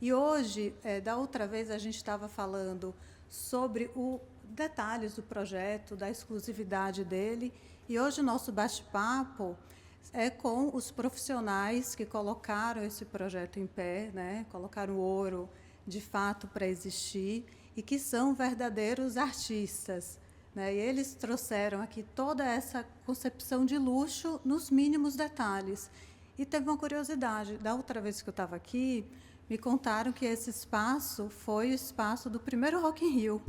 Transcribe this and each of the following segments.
E hoje, da outra vez, a gente estava falando sobre os detalhes do projeto, da exclusividade dele, e hoje o nosso bate-papo é com os profissionais que colocaram esse projeto em pé, né? Colocaram o ouro, de fato, para existir, e que são verdadeiros artistas. Né? E eles trouxeram aqui toda essa concepção de luxo nos mínimos detalhes. E teve uma curiosidade, da outra vez que eu estava aqui, me contaram que esse espaço foi o espaço do primeiro Rock in Rio.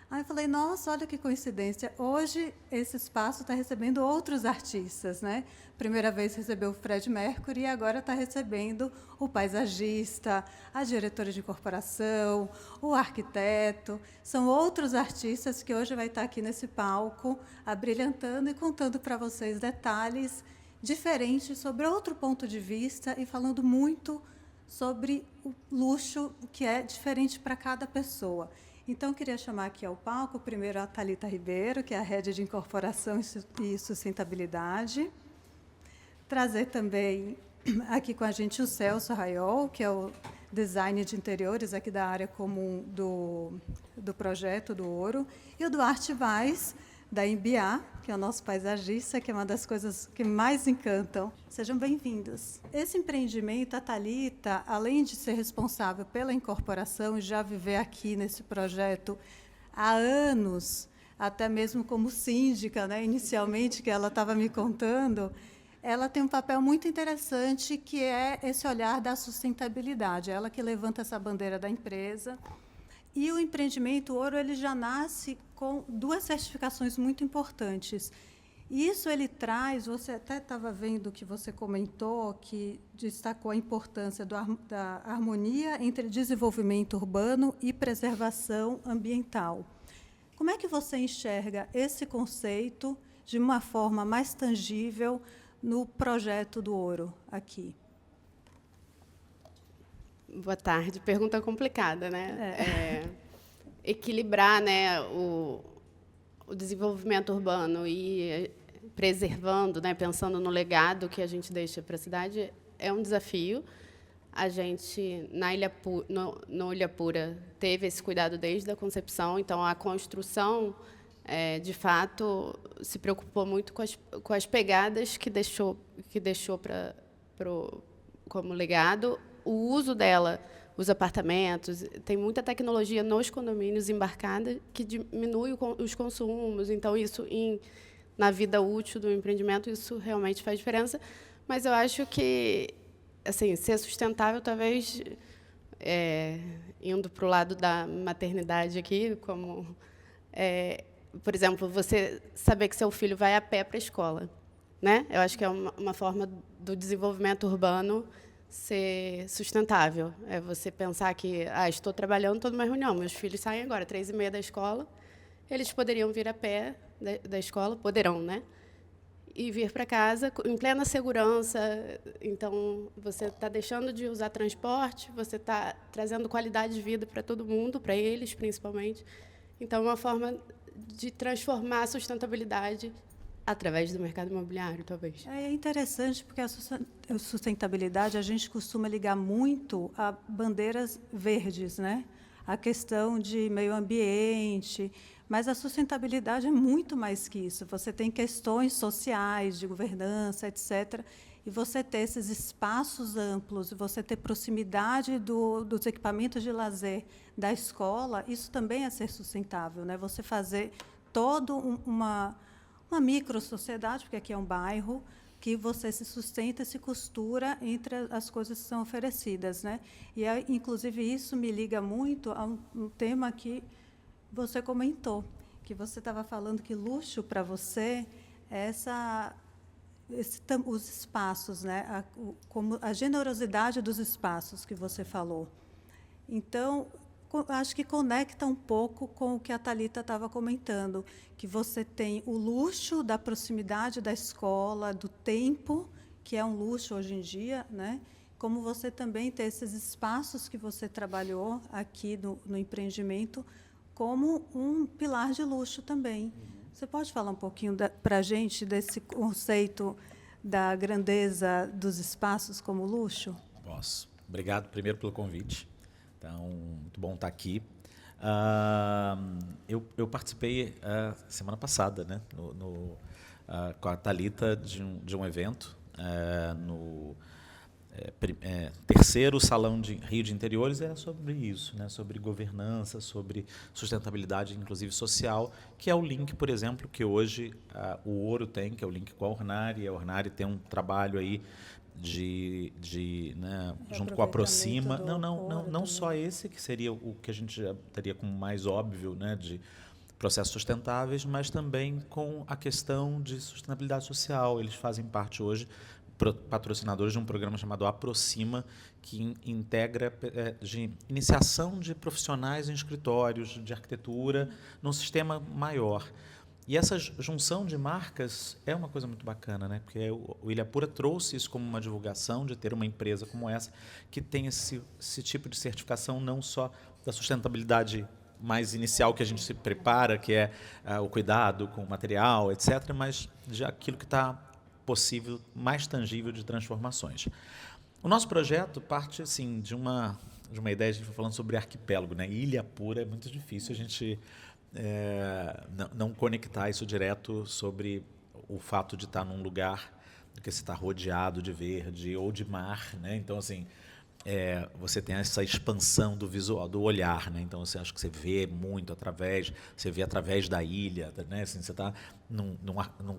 Aí eu falei, nossa, olha que coincidência. Hoje, esse espaço está recebendo outros artistas. Né? Primeira vez recebeu o Fred Mercury e agora está recebendo o paisagista, a diretora de corporação, o arquiteto. São outros artistas que hoje vai estar aqui nesse palco, abrilhantando e contando para vocês detalhes diferentes sobre outro ponto de vista e falando muito sobre o luxo, que é diferente para cada pessoa. Então, eu queria chamar aqui ao palco, primeiro, a Thalita Ribeiro, que é a Head de Incorporação e Sustentabilidade. Trazer também aqui com a gente o Celso Raiol, que é o design de interiores aqui da área comum do projeto do Ouro, e o Duarte Vaz, da MBA, que é o nosso paisagista, que é uma das coisas que mais encantam. Sejam bem-vindos. Esse empreendimento, a Thalita, além de ser responsável pela incorporação e já viver aqui nesse projeto há anos, até mesmo como síndica, né, inicialmente, que ela estava me contando, ela tem um papel muito interessante, que é esse olhar da sustentabilidade. Ela que levanta essa bandeira da empresa. E o empreendimento Ouro ele já nasce com duas certificações muito importantes. E isso ele traz, você até estava vendo que você comentou, que destacou a importância da harmonia entre desenvolvimento urbano e preservação ambiental. Como é que você enxerga esse conceito de uma forma mais tangível no projeto do Ouro aqui? Boa tarde. Pergunta complicada, né? Equilibrar, né, o desenvolvimento urbano e preservando, né, pensando no legado que a gente deixa para a cidade, é um desafio. A gente, no Ilhapura, teve esse cuidado desde a concepção, então a construção, de fato, se preocupou muito com as pegadas que deixou como legado. O uso dela, os apartamentos, tem muita tecnologia nos condomínios embarcada que diminui os consumos. Então, isso, na vida útil do empreendimento, isso realmente faz diferença. Mas eu acho que assim, ser sustentável, talvez, indo para o lado da maternidade aqui, como, por exemplo, você saber que seu filho vai a pé para a escola. Né? Eu acho que é uma forma do desenvolvimento urbano ser sustentável. É você pensar que estou trabalhando, estou numa reunião, meus filhos saem agora, 3h30 da escola, eles poderiam vir a pé da escola, poderão, né? E vir para casa em plena segurança. Então, você está deixando de usar transporte, você está trazendo qualidade de vida para todo mundo, para eles, principalmente. Então, é uma forma de transformar a sustentabilidade através do mercado imobiliário, talvez. É interessante, porque a sustentabilidade a gente costuma ligar muito a bandeiras verdes, né? A questão de meio ambiente, mas a sustentabilidade é muito mais que isso. Você tem questões sociais, de governança, etc. E você ter esses espaços amplos, você ter proximidade dos equipamentos de lazer da escola, isso também é ser sustentável, né? Você fazer toda uma micro-sociedade, porque aqui é um bairro, que você se sustenta, se costura entre as coisas que são oferecidas. Né? E, inclusive, isso me liga muito a um tema que você comentou, que você estava falando que luxo, para você, é os espaços, né? Como a generosidade dos espaços que você falou. Então, acho que conecta um pouco com o que a Thalita estava comentando, que você tem o luxo da proximidade da escola, do tempo, que é um luxo hoje em dia, né? Como você também tem esses espaços que você trabalhou aqui no empreendimento como um pilar de luxo também. Você pode falar um pouquinho para a gente desse conceito da grandeza dos espaços como luxo? Posso. Obrigado, primeiro, pelo convite. Então, muito bom estar aqui. Eu participei semana passada, né, com a Thalita de um evento no terceiro Salão de Rio de Interiores. Era sobre isso, né, sobre governança, sobre sustentabilidade, inclusive social, que é o link, por exemplo, que hoje o Ouro tem, que é o link com a Ornari. A Ornari tem um trabalho aí né, junto com a Aproxima. Não só esse, que seria o que a gente já teria como mais óbvio, né, de processos sustentáveis, mas também com a questão de sustentabilidade social. Eles fazem parte hoje, patrocinadores de um programa chamado Aproxima, que integra de iniciação de profissionais em escritórios de arquitetura num sistema maior. E essa junção de marcas é uma coisa muito bacana, né? Porque o Ilhapura trouxe isso como uma divulgação, de ter uma empresa como essa, que tem esse tipo de certificação, não só da sustentabilidade mais inicial que a gente se prepara, que é o cuidado com o material, etc., mas já aquilo que está possível, mais tangível de transformações. O nosso projeto parte assim, de uma ideia, a gente foi falando sobre arquipélago, né? Ilhapura é muito difícil a gente não conectar isso direto sobre o fato de estar num lugar que você está rodeado de verde ou de mar, né? Então, assim, você tem essa expansão do visual, do olhar, né? Então, você acha que você vê muito você vê através da ilha, né? Assim, você está num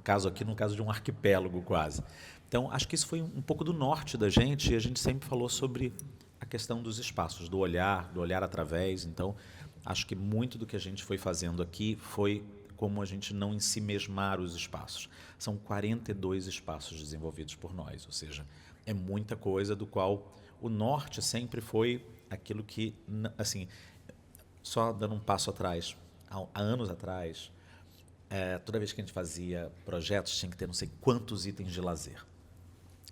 caso aqui, num caso de um arquipélago quase. Então, acho que isso foi um pouco do norte da gente, e a gente sempre falou sobre a questão dos espaços, do olhar através. Então, acho que muito do que a gente foi fazendo aqui foi como a gente não ensimesmar os espaços. São 42 espaços desenvolvidos por nós, ou seja, é muita coisa, do qual o norte sempre foi aquilo que, assim, só dando um passo atrás, há anos atrás, toda vez que a gente fazia projetos, tinha que ter não sei quantos itens de lazer.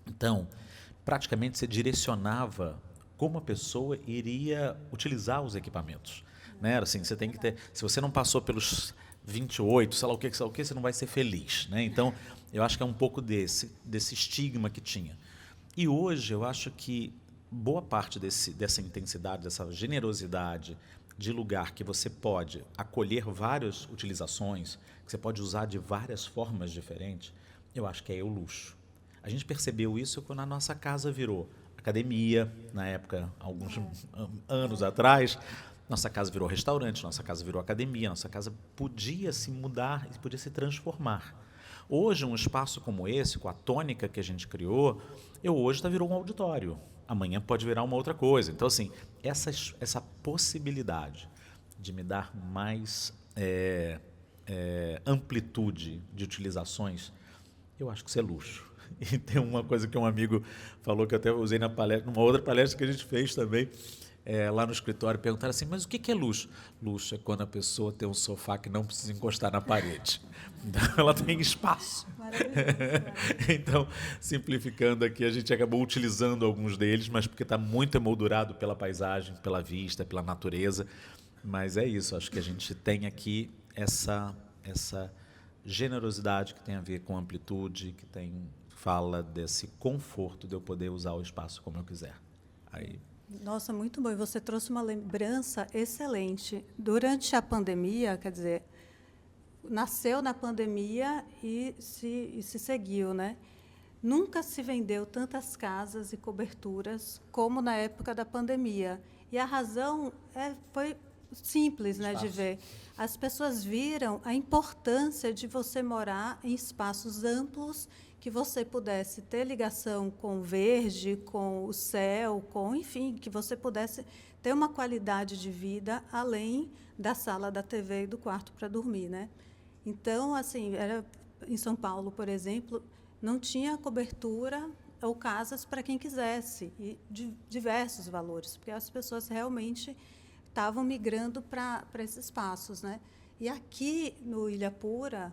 Então, praticamente você direcionava como a pessoa iria utilizar os equipamentos. Né? Assim, você tem que ter, se você não passou pelos 28, sei lá o que, você não vai ser feliz. Né? Então, eu acho que é um pouco desse estigma que tinha. E hoje eu acho que boa parte dessa intensidade, dessa generosidade de lugar que você pode acolher várias utilizações, que você pode usar de várias formas diferentes, eu acho que é o luxo. A gente percebeu isso quando a nossa casa virou academia, na época, alguns anos atrás. Nossa casa virou restaurante, nossa casa virou academia, nossa casa podia se mudar, podia se transformar. Hoje, um espaço como esse, com a tônica que a gente criou, hoje virou um auditório. Amanhã pode virar uma outra coisa. Então, assim, essa possibilidade de me dar mais amplitude de utilizações, eu acho que isso é luxo. E tem uma coisa que um amigo falou, que eu até usei numa outra palestra que a gente fez também, lá no escritório, perguntaram assim, mas o que é luxo? Luxo é quando a pessoa tem um sofá que não precisa encostar na parede. Então, ela tem espaço. Então, simplificando aqui, a gente acabou utilizando alguns deles, mas porque está muito emoldurado pela paisagem, pela vista, pela natureza. Mas é isso, acho que a gente tem aqui essa generosidade que tem a ver com amplitude, que fala desse conforto de eu poder usar o espaço como eu quiser. Aí... Nossa, muito bom. E você trouxe uma lembrança excelente. Durante a pandemia, quer dizer, nasceu na pandemia e se seguiu, né? Nunca se vendeu tantas casas e coberturas como na época da pandemia. E a razão foi simples, né, de ver. As pessoas viram a importância de você morar em espaços amplos, que você pudesse ter ligação com o verde, com o céu, enfim, que você pudesse ter uma qualidade de vida além da sala da TV e do quarto para dormir, né? Então, assim, em São Paulo, por exemplo, não tinha cobertura ou casas para quem quisesse, e de diversos valores, porque as pessoas realmente estavam migrando para esses espaços, né? E aqui no Ilhapura,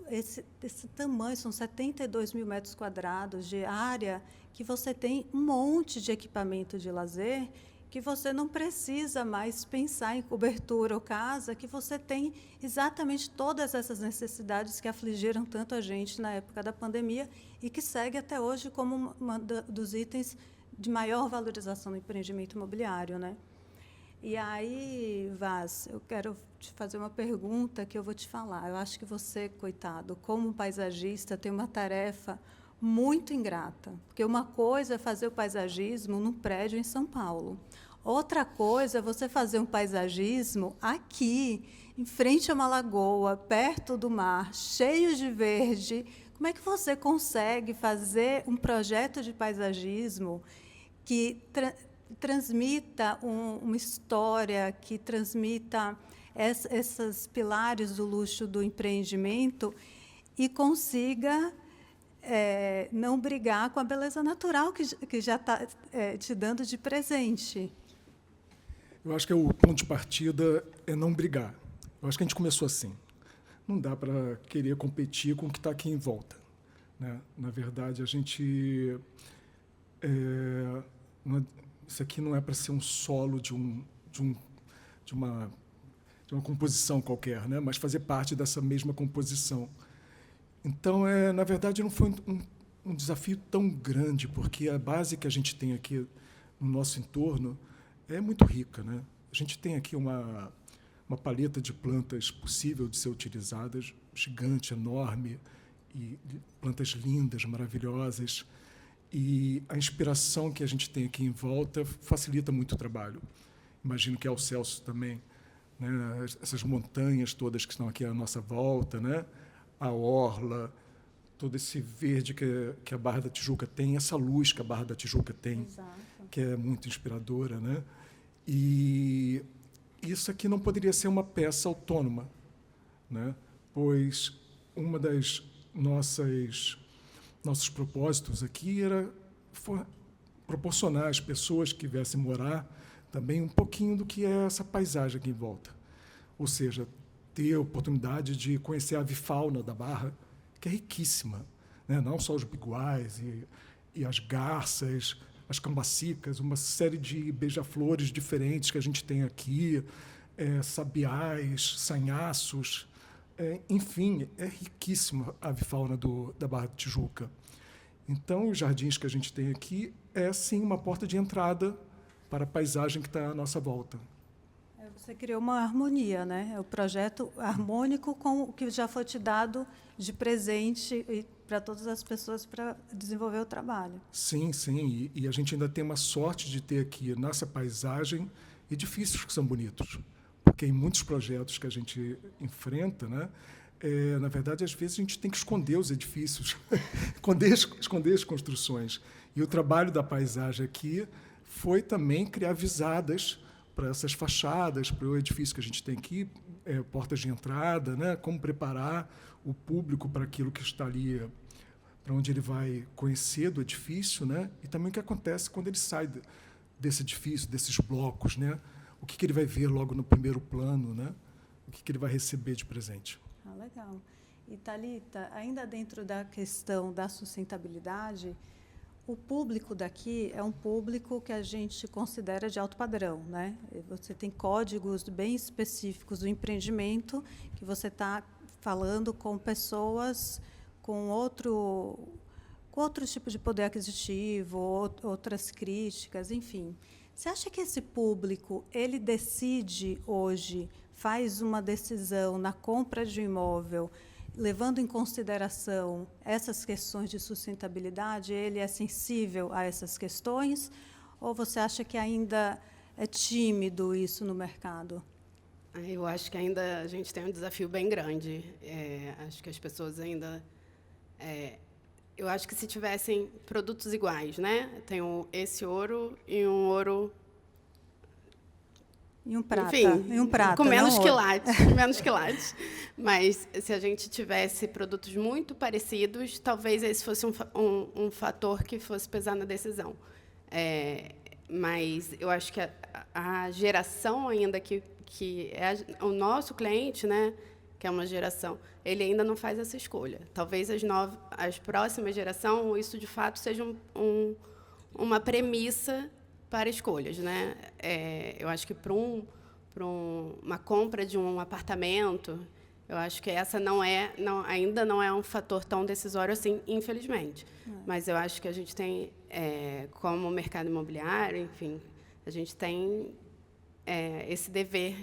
esse tamanho, são 72 mil metros quadrados de área, que você tem um monte de equipamento de lazer, que você não precisa mais pensar em cobertura ou casa, que você tem exatamente todas essas necessidades que afligiram tanto a gente na época da pandemia e que segue até hoje como um dos itens de maior valorização do empreendimento imobiliário, né? E aí, Vaz, eu quero te fazer uma pergunta que eu vou te falar. Eu acho que você, coitado, como paisagista, tem uma tarefa muito ingrata. Porque uma coisa é fazer o paisagismo num prédio em São Paulo. Outra coisa é você fazer um paisagismo aqui, em frente a uma lagoa, perto do mar, cheio de verde. Como é que você consegue fazer um projeto de paisagismo que transmita uma história, que transmita esses pilares do luxo do empreendimento e consiga não brigar com a beleza natural que já está te dando de presente? Eu acho que o ponto de partida é não brigar. Eu acho que a gente começou assim. Não dá para querer competir com o que está aqui em volta, né? Na verdade, a gente... isso aqui não é para ser um solo de uma composição qualquer, né? Mas fazer parte dessa mesma composição. Então, na verdade, não foi um desafio tão grande, porque a base que a gente tem aqui no nosso entorno é muito rica, né? A gente tem aqui uma paleta de plantas possível de ser utilizadas, gigante, enorme, e plantas lindas, maravilhosas. E a inspiração que a gente tem aqui em volta facilita muito o trabalho. Imagino que ao Celso também, né? Essas montanhas todas que estão aqui à nossa volta, né? A orla, todo esse verde que a Barra da Tijuca tem, essa luz que a Barra da Tijuca tem, Exato. Que é muito inspiradora, né? E isso aqui não poderia ser uma peça autônoma, né? Pois uma das nossos propósitos aqui era proporcionar às pessoas que viessem morar também um pouquinho do que é essa paisagem aqui em volta. Ou seja, ter a oportunidade de conhecer a avifauna da Barra, que é riquíssima, né? Não só os biguais e as garças, as cambacicas, uma série de beija-flores diferentes que a gente tem aqui, sabiás, sanhaços, enfim, é riquíssima a avifauna da Barra da Tijuca. Então, os jardins que a gente tem aqui é, sim, uma porta de entrada para a paisagem que está à nossa volta. Você criou uma harmonia, né? É o projeto harmônico com o que já foi te dado de presente para todas as pessoas para desenvolver o trabalho. Sim, sim. E a gente ainda tem uma sorte de ter aqui, nessa paisagem, edifícios que são bonitos. Porque em muitos projetos que a gente enfrenta, né, na verdade, às vezes, a gente tem que esconder os edifícios, esconder as construções. E o trabalho da paisagem aqui foi também criar visadas para essas fachadas, para o edifício que a gente tem aqui, portas de entrada, né, como preparar o público para aquilo que está ali, para onde ele vai conhecer do edifício, né, e também o que acontece quando ele sai desse edifício, desses blocos, né, o que ele vai ver logo no primeiro plano, né, o que ele vai receber de presente. Ah, legal. E, Thalita, ainda dentro da questão da sustentabilidade, o público daqui é um público que a gente considera de alto padrão, né? Você tem códigos bem específicos do empreendimento, que você está falando com pessoas com outro tipo de poder aquisitivo, outras críticas, enfim. Você acha que esse público ele decide hoje, faz uma decisão na compra de um imóvel, levando em consideração essas questões de sustentabilidade, ele é sensível a essas questões? Ou você acha que ainda é tímido isso no mercado? Eu acho que ainda a gente tem um desafio bem grande. Acho que as pessoas ainda... eu acho que se tivessem produtos iguais, né? Tem esse ouro e um ouro... E um prata. Enfim, e um prata, com menos não quilates, menos quilates. Mas se a gente tivesse produtos muito parecidos, talvez esse fosse um fator que fosse pesar na decisão. Mas eu acho que a geração ainda que é o nosso cliente, né, que é uma geração, ele ainda não faz essa escolha. Talvez as próximas gerações, isso de fato seja uma premissa para escolhas, né? Eu acho que para uma compra de um apartamento, eu acho que essa ainda não é um fator tão decisório assim, infelizmente. Mas eu acho que a gente tem, como mercado imobiliário, enfim, a gente tem esse dever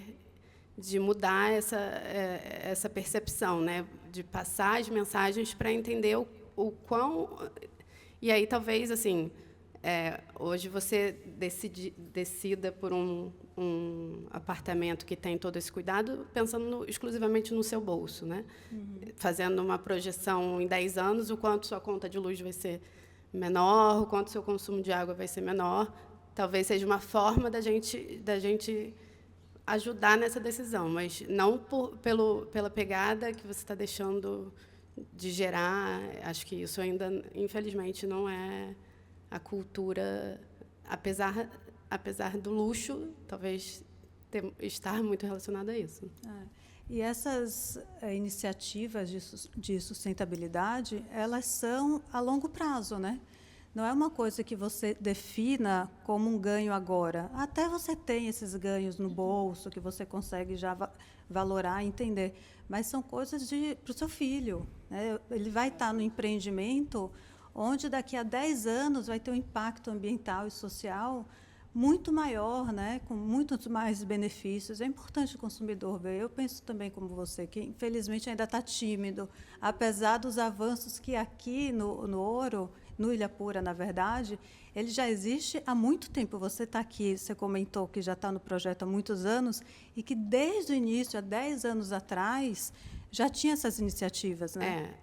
de mudar essa percepção, né? De passar as mensagens para entender o quão... E aí, talvez, assim, hoje você decida por um apartamento que tem todo esse cuidado, pensando exclusivamente no seu bolso, né? Fazendo uma projeção em 10 anos, o quanto sua conta de luz vai ser menor, o quanto seu consumo de água vai ser menor. Talvez seja uma forma da gente ajudar nessa decisão, mas não pela pegada que você está deixando de gerar. Acho que isso ainda, infelizmente, não é a cultura, apesar do luxo, talvez estar muito relacionado a isso. E essas iniciativas de sustentabilidade, elas são a longo prazo, né? Não é uma coisa que você defina como um ganho agora. Até você tem esses ganhos no bolso, que você consegue já valorar e entender. Mas são coisas para o seu filho, né? Ele vai estar no empreendimento onde, daqui a 10 anos, vai ter um impacto ambiental e social muito maior, né? Com muitos mais benefícios. É importante o consumidor ver. Eu penso também, como você, que, infelizmente, ainda está tímido. Apesar dos avanços que aqui no Ouro, no Ilhapura, na verdade, ele já existe há muito tempo. Você está aqui, você comentou que já está no projeto há muitos anos e que, desde o início, há 10 anos atrás, já tinha essas iniciativas, né?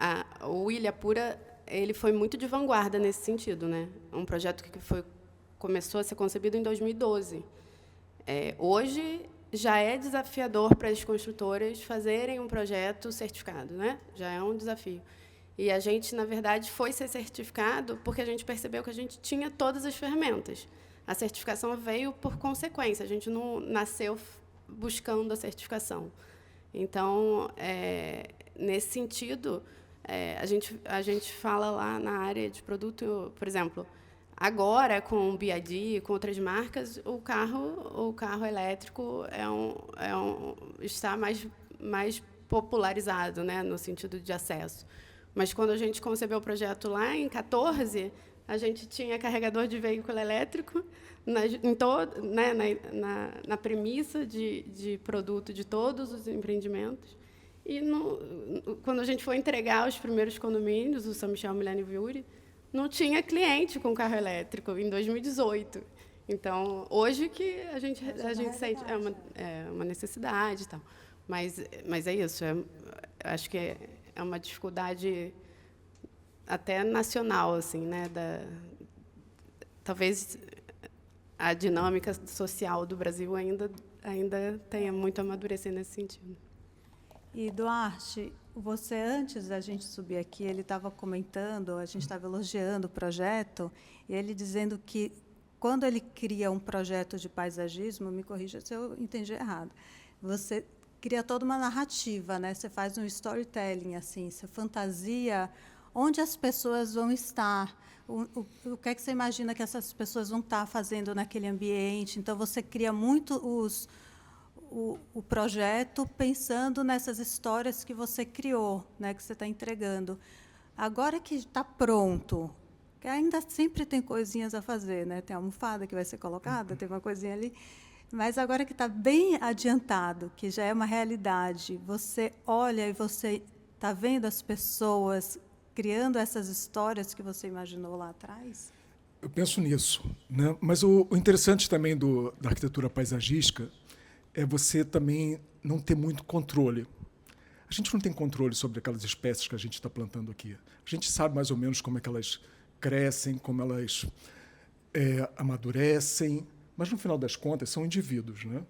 O Ilhapura, ele foi muito de vanguarda nesse sentido, né? Um projeto que começou a ser concebido em 2012. Hoje, já é desafiador para as construtoras fazerem um projeto certificado, né? Já é um desafio. E a gente, na verdade, foi ser certificado porque a gente percebeu que a gente tinha todas as ferramentas. A certificação veio por consequência, a gente não nasceu buscando a certificação. Então, nesse sentido, a gente fala lá na área de produto, por exemplo, agora, com o BYD, com outras marcas, o carro elétrico está mais popularizado, né, no sentido de acesso. Mas, quando a gente concebeu o projeto lá, em 2014, a gente tinha carregador de veículo elétrico na premissa de produto de todos os empreendimentos. E, quando a gente foi entregar os primeiros condomínios, o São Michel Millennium Viuri, não tinha cliente com carro elétrico, em 2018. Então, hoje que a gente sente uma necessidade e tal. Mas é isso. Acho que é uma dificuldade até nacional, assim, né? Talvez a dinâmica social do Brasil ainda tenha muito a amadurecer nesse sentido. E, Duarte, você, antes da gente subir aqui, ele estava comentando, a gente estava elogiando o projeto, e ele dizendo que, quando ele cria um projeto de paisagismo, me corrija se eu entendi errado, você cria toda uma narrativa, né? Você faz um storytelling, assim, você fantasia onde as pessoas vão estar, o que é que você imagina que essas pessoas vão estar fazendo naquele ambiente. Então, você cria muito o projeto pensando nessas histórias que você criou, né, que você está entregando. Agora que está pronto, que ainda sempre tem coisinhas a fazer, né? Tem a almofada que vai ser colocada, tem uma coisinha ali. Mas, agora que está bem adiantado, que já é uma realidade, você olha e você está vendo as pessoas criando essas histórias que você imaginou lá atrás? Eu penso nisso, né? Mas o interessante também da arquitetura paisagística é você também não ter muito controle. A gente não tem controle sobre aquelas espécies que a gente está plantando aqui. A gente sabe mais ou menos como é que elas crescem, como elas amadurecem, mas, no final das contas, são indivíduos, né?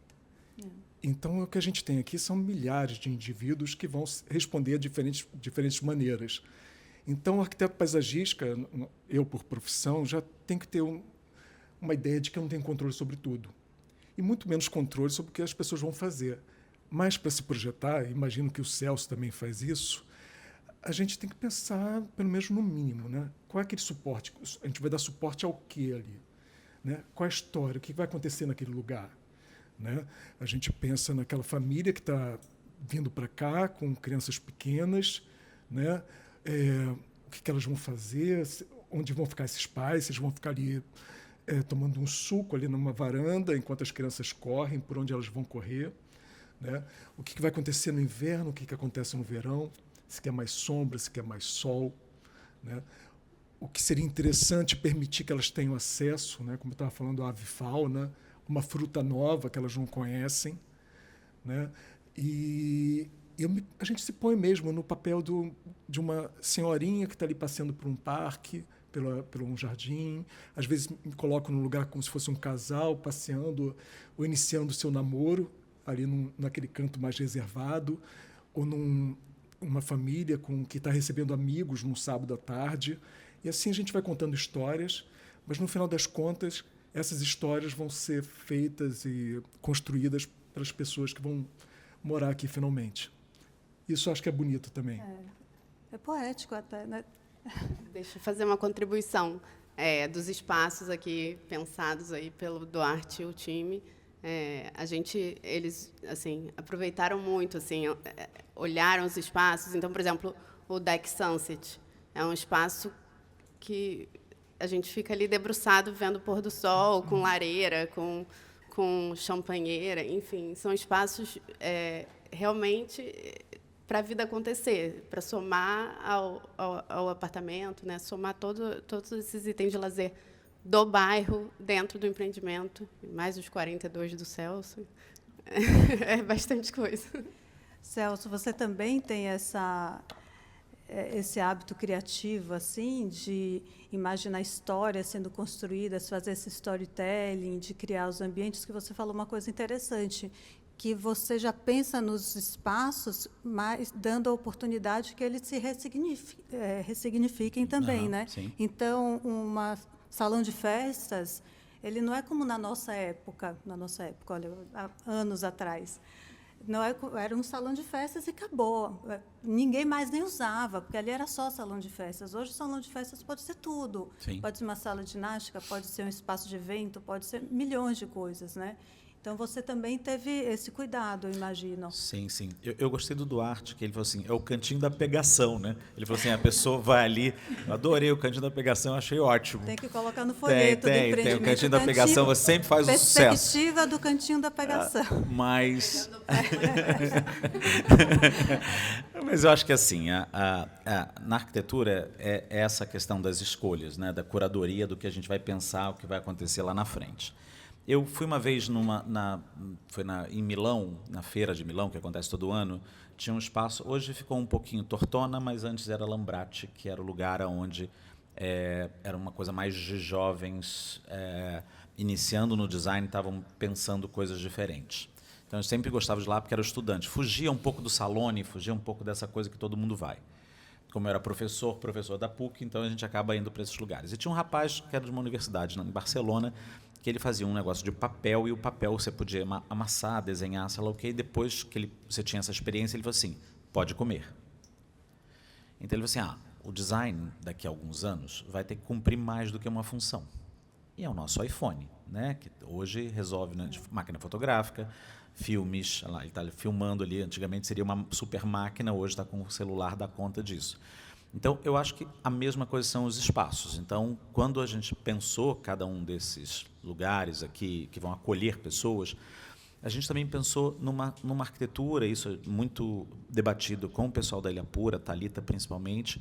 Então, o que a gente tem aqui são milhares de indivíduos que vão responder de diferentes maneiras. Então, o arquiteto paisagista, eu, por profissão, já tenho que ter uma ideia de que eu não tenho controle sobre tudo. E muito menos controle sobre o que as pessoas vão fazer. Mas, para se projetar, imagino que o Celso também faz isso, a gente tem que pensar, pelo menos no mínimo, né? Qual é aquele suporte? A gente vai dar suporte ao quê ali? Né? Qual a história? O que vai acontecer naquele lugar? Né? A gente pensa naquela família que está vindo para cá com crianças pequenas, né? O que elas vão fazer, onde vão ficar esses pais, se eles vão ficar ali tomando um suco ali numa varanda, enquanto as crianças correm, por onde elas vão correr, né? O que vai acontecer no inverno, o que acontece no verão, se quer mais sombra, se quer mais sol, né? O que seria interessante permitir que elas tenham acesso, né? Como eu estava falando, a avifauna, uma fruta nova que elas não conhecem, né? E a gente se põe mesmo no papel de uma senhorinha que está ali passeando por um parque, por um jardim. Às vezes me coloco num lugar como se fosse um casal passeando ou iniciando o seu namoro, ali naquele canto mais reservado, ou uma família que está recebendo amigos num sábado à tarde. E assim a gente vai contando histórias, mas no final das contas, essas histórias vão ser feitas e construídas para as pessoas que vão morar aqui finalmente. Isso eu acho que é bonito também. É poético até, né? Deixa eu fazer uma contribuição dos espaços aqui pensados aí pelo Duarte e o time. Eles assim aproveitaram muito, assim, olharam os espaços. Então, por exemplo, o Deck Sunset é um espaço que a gente fica ali debruçado vendo o pôr do sol, com lareira, com champanheira, enfim, são espaços realmente para a vida acontecer, para somar ao apartamento, né? Somar todos esses itens de lazer do bairro dentro do empreendimento, mais os 42 do Celso. É bastante coisa. Celso, você também tem esse hábito criativo, assim, de imaginar histórias sendo construídas, fazer esse storytelling, de criar os ambientes, que você falou uma coisa interessante, que você já pensa nos espaços, mas dando a oportunidade que eles se ressignifiquem também, né? Sim. Então, salão de festas, ele não é como na nossa época, olha, há anos atrás. Não era um salão de festas e acabou. Ninguém mais nem usava, porque ali era só salão de festas. Hoje, o salão de festas pode ser tudo. Sim. Pode ser uma sala de ginástica, pode ser um espaço de evento, pode ser milhões de coisas, né? Então, você também teve esse cuidado, eu imagino. Sim, sim. Eu gostei do Duarte, que ele falou assim, é o cantinho da pegação, né? Ele falou assim, a pessoa vai ali, eu adorei o cantinho da pegação, eu achei ótimo. Tem que colocar no folheto do empreendimento. Tem o cantinho da pegação, você sempre faz o sucesso. Perspectiva do cantinho da pegação. Mas eu acho que assim, na arquitetura é essa questão das escolhas, né? Da curadoria do que a gente vai pensar, o que vai acontecer lá na frente. Eu fui uma vez em Milão, na feira de Milão, que acontece todo ano, tinha um espaço, hoje ficou um pouquinho tortona, mas antes era Lambrate, que era o lugar onde era uma coisa mais de jovens iniciando no design, estavam pensando coisas diferentes. Então, eu sempre gostava de ir lá porque era estudante. Fugia um pouco do Salone, fugia um pouco dessa coisa que todo mundo vai. Como eu era professor da PUC, então a gente acaba indo para esses lugares. E tinha um rapaz que era de uma universidade em Barcelona, que ele fazia um negócio de papel, e o papel você podia amassar, desenhar, sei lá o quê, e depois que você tinha essa experiência, ele falou assim, pode comer. Então ele falou assim, o design daqui a alguns anos vai ter que cumprir mais do que uma função. E é o nosso iPhone, né, que hoje resolve, né, de máquina fotográfica, filmes, lá, ele está filmando ali, antigamente seria uma super máquina, hoje está com o celular, dá conta disso. Então, eu acho que a mesma coisa são os espaços. Então, quando a gente pensou cada um desses lugares aqui que vão acolher pessoas, a gente também pensou numa arquitetura, isso é muito debatido com o pessoal da Ilha Pura, Thalita principalmente,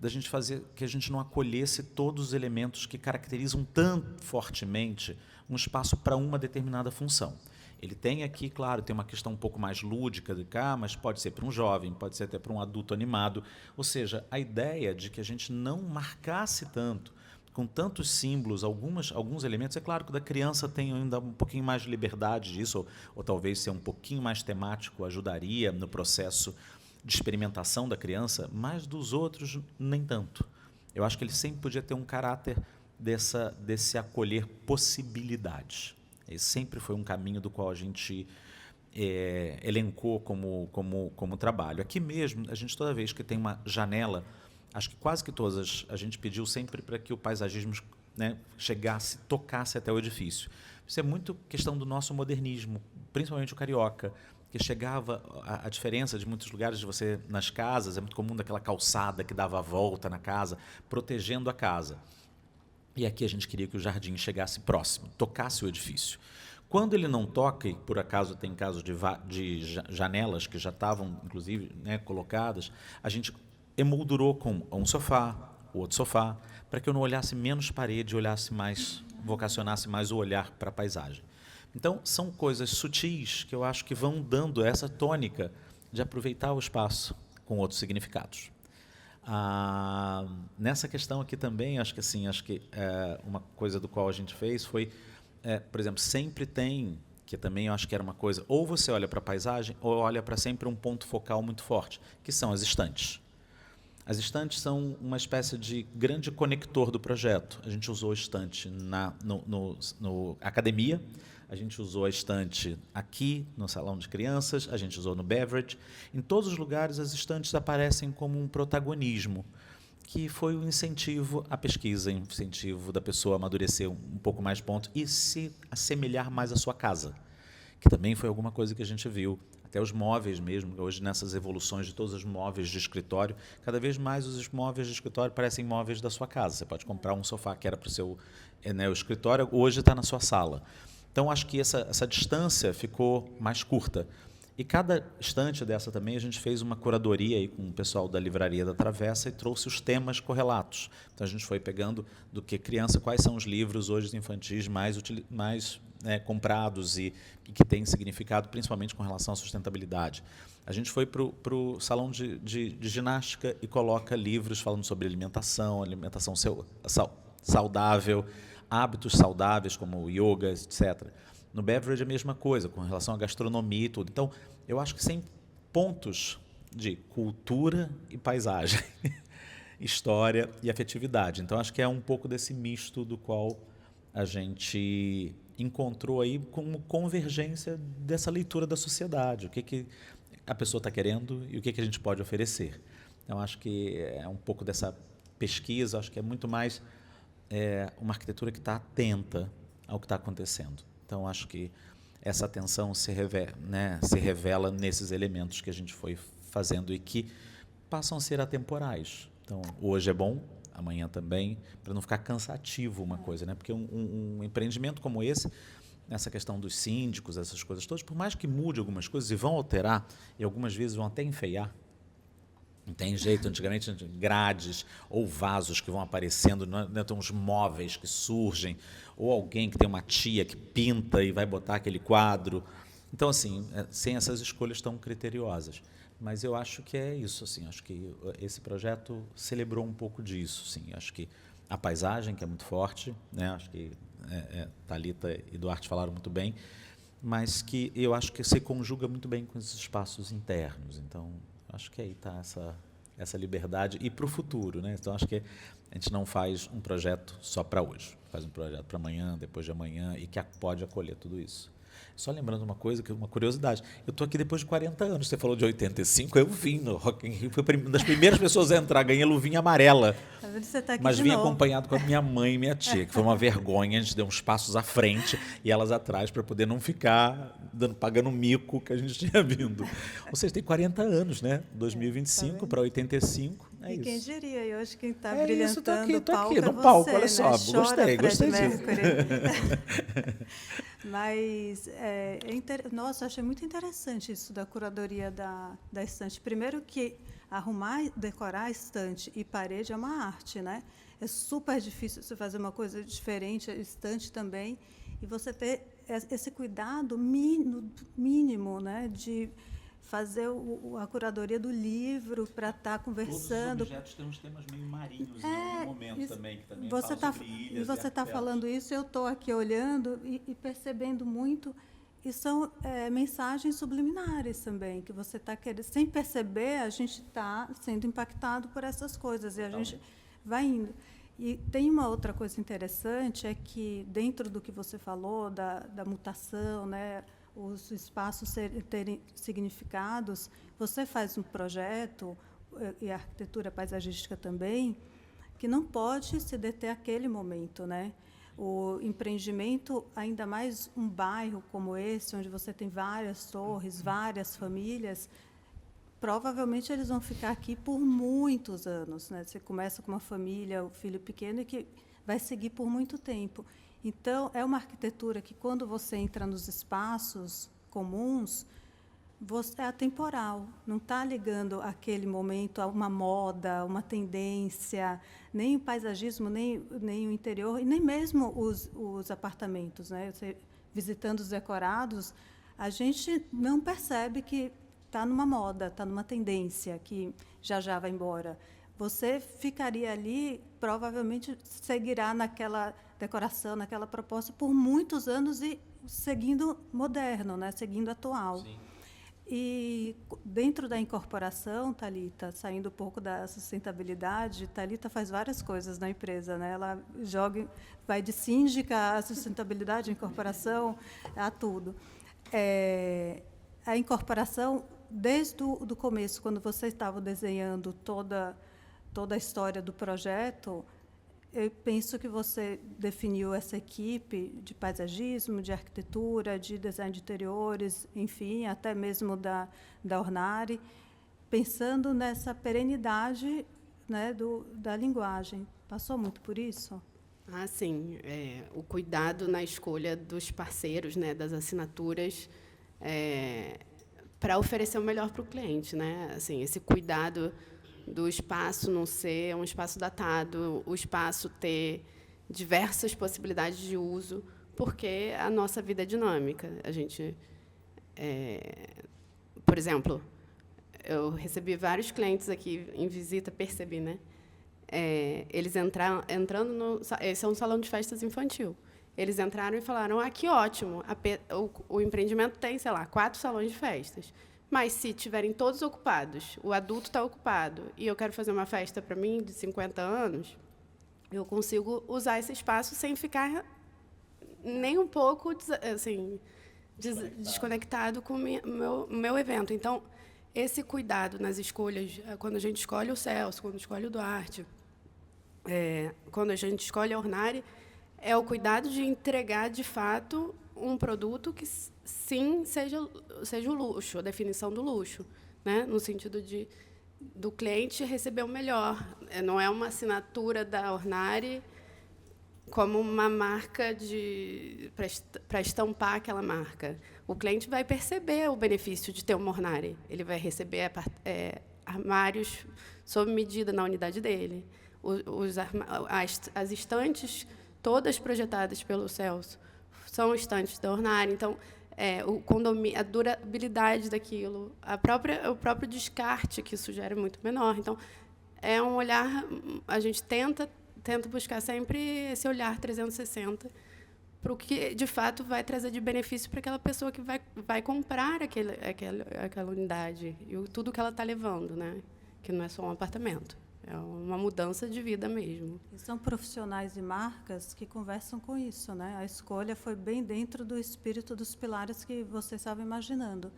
da gente fazer que a gente não acolhesse todos os elementos que caracterizam tão fortemente um espaço para uma determinada função. Ele tem aqui, claro, tem uma questão um pouco mais lúdica de cá, mas pode ser para um jovem, pode ser até para um adulto animado. Ou seja, a ideia de que a gente não marcasse tanto, com tantos símbolos, alguns elementos. É claro que da criança tem ainda um pouquinho mais de liberdade disso, ou talvez ser um pouquinho mais temático ajudaria no processo de experimentação da criança, mas dos outros nem tanto. Eu acho que ele sempre podia ter um caráter desse acolher possibilidades. Esse sempre foi um caminho do qual a gente elencou como trabalho. Aqui mesmo, a gente toda vez que tem uma janela, acho que quase que todas, a gente pediu sempre para que o paisagismo, né, tocasse até o edifício. Isso é muito questão do nosso modernismo, principalmente o carioca, que chegava a diferença de muitos lugares de você nas casas, é muito comum daquela calçada que dava a volta na casa, protegendo a casa. E aqui a gente queria que o jardim chegasse próximo, tocasse o edifício. Quando ele não toca, e por acaso tem casos de janelas que já estavam, inclusive, né, colocadas, a gente emoldurou com um sofá, outro sofá, para que eu não olhasse menos parede, olhasse mais, vocacionasse mais o olhar para a paisagem. Então, são coisas sutis que eu acho que vão dando essa tônica de aproveitar o espaço com outros significados. Nessa questão aqui também, acho que uma coisa do qual a gente fez foi, por exemplo, sempre tem, que também eu acho que era uma coisa, ou você olha para a paisagem, ou olha para sempre um ponto focal muito forte, que são as estantes. As estantes são uma espécie de grande conector do projeto. A gente usou a estante no academia, a gente usou a estante aqui no salão de crianças, a gente usou no Beverage. Em todos os lugares, as estantes aparecem como um protagonismo, que foi um incentivo à pesquisa, um incentivo da pessoa amadurecer um pouco mais ponto e se assemelhar mais à sua casa, que também foi alguma coisa que a gente viu. Até os móveis mesmo, hoje nessas evoluções de todos os móveis de escritório, cada vez mais os móveis de escritório parecem móveis da sua casa. Você pode comprar um sofá que era para o seu o escritório, hoje está na sua sala. Então, acho que essa distância ficou mais curta. E cada estante dessa também, a gente fez uma curadoria aí com o pessoal da Livraria da Travessa e trouxe os temas correlatos. Então, a gente foi pegando do que criança, quais são os livros hoje infantis mais comprados e que têm significado, principalmente com relação à sustentabilidade. A gente foi para o salão de ginástica e coloca livros falando sobre alimentação saudável, hábitos saudáveis como yoga, etc. No Beverage a mesma coisa, com relação à gastronomia e tudo. Então, eu acho que sem pontos de cultura e paisagem, história e afetividade. Então, acho que é um pouco desse misto do qual a gente encontrou aí como convergência dessa leitura da sociedade, o que a pessoa está querendo e o que a gente pode oferecer. Então, acho que é um pouco dessa pesquisa, acho que é muito mais uma arquitetura que está atenta ao que está acontecendo. Então, acho que essa atenção se revela nesses elementos que a gente foi fazendo e que passam a ser atemporais. Então, hoje é bom, amanhã também, para não ficar cansativo uma coisa, né? Porque um empreendimento como esse, nessa questão dos síndicos, essas coisas todas, por mais que mude algumas coisas e vão alterar, e algumas vezes vão até enfeiar, não tem jeito, antigamente, grades ou vasos que vão aparecendo, né, tem uns móveis que surgem, ou alguém que tem uma tia que pinta e vai botar aquele quadro. Então, assim, sem essas escolhas tão criteriosas. Mas eu acho que é isso, assim, acho que esse projeto celebrou um pouco disso, sim. Acho que a paisagem, que é muito forte, né, acho que Thalita e Duarte falaram muito bem, mas que eu acho que se conjuga muito bem com os espaços internos. Então, acho que aí está essa liberdade e para o futuro, né? Então, acho que a gente não faz um projeto só para hoje, faz um projeto para amanhã, depois de amanhã, e que pode acolher tudo isso. Só lembrando uma coisa, uma curiosidade, eu estou aqui depois de 40 anos, você falou de 85, eu vim no Rock in Rio, fui uma das primeiras pessoas a entrar, ganhei luvinha amarela, Você tá aqui mas de vim novo. acompanhado com a minha mãe e minha tia, que foi uma vergonha, a gente deu uns passos à frente e elas atrás para poder não ficar pagando mico que a gente tinha vindo. Ou seja, tem 40 anos, né? 2025 para 85, é e isso. quem diria, e hoje quem está Isso, tô brilhantando aqui, o palco no é palco, você, olha só, né? Chora, gostei Fred disso. Mercury. Mas, nossa, achei muito interessante isso da curadoria da estante. Primeiro que arrumar, decorar a estante e parede é uma arte, né? É super difícil você fazer uma coisa diferente, a estante também, e você ter esse cuidado mínimo, né, de fazer a curadoria do livro para estar conversando. Todos os objetos têm uns temas meio marinhos em algum momento isso, também, que também você fala sobre ilhas. E você está falando isso, eu estou aqui olhando e percebendo muito, e são mensagens subliminares também, que você está querendo, sem perceber, a gente está sendo impactado por essas coisas, e a gente vai indo. E tem uma outra coisa interessante, é que dentro do que você falou, da mutação, né, os espaços terem significados, você faz um projeto, e a arquitetura paisagística também, que não pode se deter àquele momento, né? O empreendimento, ainda mais um bairro como esse, onde você tem várias torres, várias famílias, provavelmente eles vão ficar aqui por muitos anos, né? Você começa com uma família, o filho pequeno, e que vai seguir por muito tempo. Então, é uma arquitetura que, quando você entra nos espaços comuns, você é atemporal, não está ligando aquele momento a uma moda, uma tendência, nem o paisagismo, nem o interior, e nem mesmo os apartamentos, né? Você, visitando os decorados, a gente não percebe que está numa moda, está numa tendência, que já vai embora. Você ficaria ali, provavelmente seguirá naquela decoração, naquela proposta, por muitos anos e seguindo moderno, né? Seguindo atual. Sim. E dentro da incorporação, Thalita, saindo um pouco da sustentabilidade, Thalita faz várias coisas na empresa, né? Ela vai de síndica à sustentabilidade, à incorporação, a tudo. A incorporação, desde o começo, quando você estava desenhando toda a história do projeto, eu penso que você definiu essa equipe de paisagismo, de arquitetura, de design de interiores, enfim, até mesmo da Ornari, pensando nessa perenidade, né, da linguagem. Passou muito por isso? Ah, sim. O cuidado na escolha dos parceiros, né, das assinaturas, para oferecer o melhor para o cliente, né? Assim, esse cuidado do espaço não ser um espaço datado, o espaço ter diversas possibilidades de uso, porque a nossa vida é dinâmica. A gente, por exemplo, eu recebi vários clientes aqui em visita, percebi, né? Eles entrando esse é um salão de festas infantil. Eles entraram e falaram: que ótimo, o empreendimento tem, sei lá, 4 salões de festas. Mas, se tiverem todos ocupados, o adulto está ocupado, e eu quero fazer uma festa para mim, de 50 anos, eu consigo usar esse espaço sem ficar nem um pouco assim, desconectado com o meu evento. Então, esse cuidado nas escolhas, quando a gente escolhe o Celso, quando escolhe o Duarte, quando a gente escolhe a Ornari, é o cuidado de entregar, de fato, um produto que, sim, seja o luxo, a definição do luxo, né? No sentido do cliente receber o melhor. Não é uma assinatura da Ornari como uma marca para estampar aquela marca. O cliente vai perceber o benefício de ter uma Ornari. Ele vai receber armários sob medida na unidade dele. As estantes, todas projetadas pelo Celso, são estantes da Ornari. Então, o condomínio, a durabilidade daquilo, o próprio descarte, que isso gera, é muito menor. Então, é um olhar, a gente tenta buscar sempre esse olhar 360 para o que, de fato, vai trazer de benefício para aquela pessoa que vai comprar aquela unidade e tudo que ela está levando, né? Que não é só um apartamento. É uma mudança de vida mesmo. E são profissionais e marcas que conversam com isso, né? A escolha foi bem dentro do espírito dos pilares que você estava imaginando.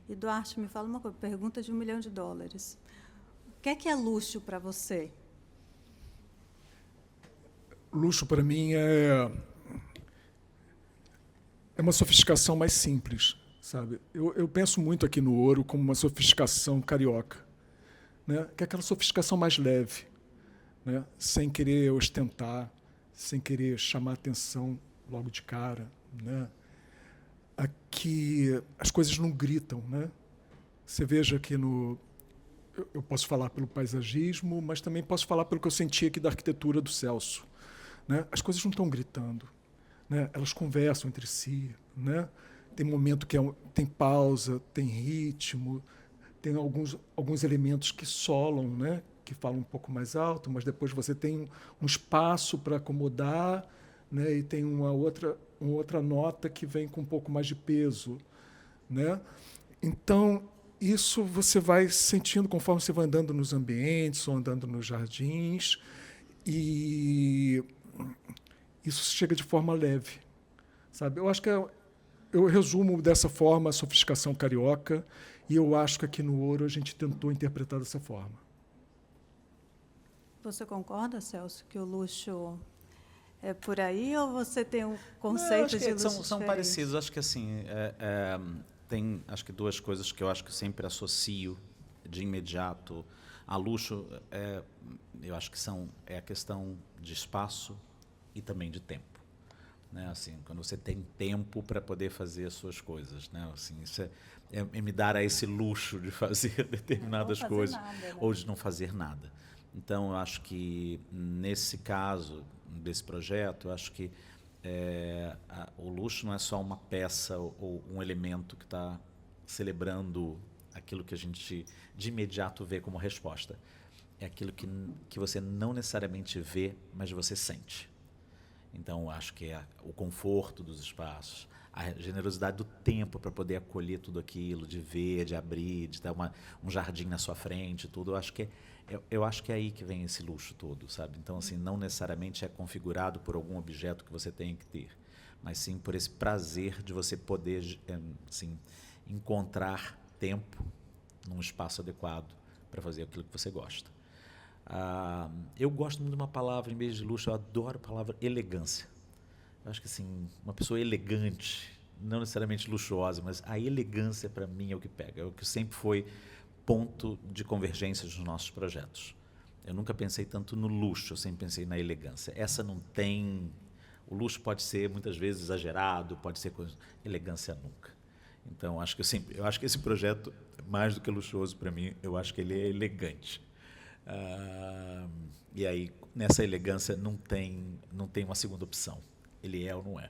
E, Duarte, me fala uma coisa, pergunta de $1 milhão. O que é luxo para você? Luxo, para mim, é uma sofisticação mais simples, sabe? Eu penso muito aqui no ouro como uma sofisticação carioca, né? Que é aquela sofisticação mais leve, né? Sem querer ostentar, sem querer chamar atenção logo de cara, né? Aqui as coisas não gritam, né? Você veja aqui eu posso falar pelo paisagismo, mas também posso falar pelo que eu senti aqui da arquitetura do Celso, né? As coisas não estão gritando, né? Elas conversam entre si, né? Tem momento que tem pausa, tem ritmo, tem alguns elementos que solam, né? Que falam um pouco mais alto, mas depois você tem um espaço para acomodar, né? E tem uma outra nota que vem com um pouco mais de peso, né? Então, isso você vai sentindo conforme você vai andando nos ambientes ou andando nos jardins, e isso chega de forma leve, sabe? Eu acho que eu resumo dessa forma a sofisticação carioca, e eu acho que aqui no Ouro a gente tentou interpretar dessa forma. Você concorda, Celso, que o luxo é por aí, ou você tem um conceito de luxo são parecidos? Acho que assim tem acho que 2 coisas que eu acho que sempre associo de imediato a luxo. Eu acho que é a questão de espaço e também de tempo. Né? Assim, quando você tem tempo para poder fazer as suas coisas. Né? Assim, isso é me dar a esse luxo de fazer determinadas coisas nada, né? ou de não fazer nada. Então, eu acho que, nesse caso, desse projeto, eu acho que o luxo não é só uma peça ou um elemento que está celebrando aquilo que a gente, de imediato, vê como resposta. É aquilo que você não necessariamente vê, mas você sente. Então, eu acho que é o conforto dos espaços, a generosidade do tempo para poder acolher tudo aquilo, de ver, de abrir, de ter um jardim na sua frente, tudo. Eu acho que é aí que vem esse luxo todo, sabe? Então, assim, não necessariamente é configurado por algum objeto que você tem que ter, mas sim por esse prazer de você poder, assim, encontrar tempo num espaço adequado para fazer aquilo que você gosta. Eu gosto muito de uma palavra, em vez de luxo, eu adoro a palavra elegância. Eu acho que, assim, uma pessoa elegante, não necessariamente luxuosa, mas a elegância, para mim, é o que pega, é o que sempre foi ponto de convergência dos nossos projetos. Eu nunca pensei tanto no luxo, eu sempre pensei na elegância. Essa não tem... O luxo pode ser, muitas vezes, exagerado, pode ser coisa... Elegância nunca. Então, eu acho que esse projeto, mais do que luxuoso para mim, eu acho que ele é elegante. E aí, nessa elegância, não tem uma segunda opção. Ele é ou não é.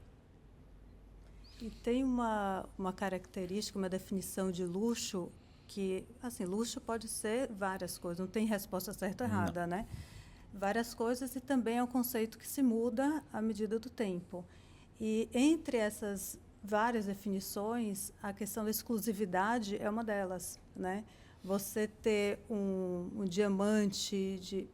E tem uma característica, uma definição de luxo, que, assim, luxo pode ser várias coisas, não tem resposta certa ou errada, né? Várias coisas, e também é um conceito que se muda à medida do tempo. E entre essas várias definições, a questão da exclusividade é uma delas, né? Você ter um diamante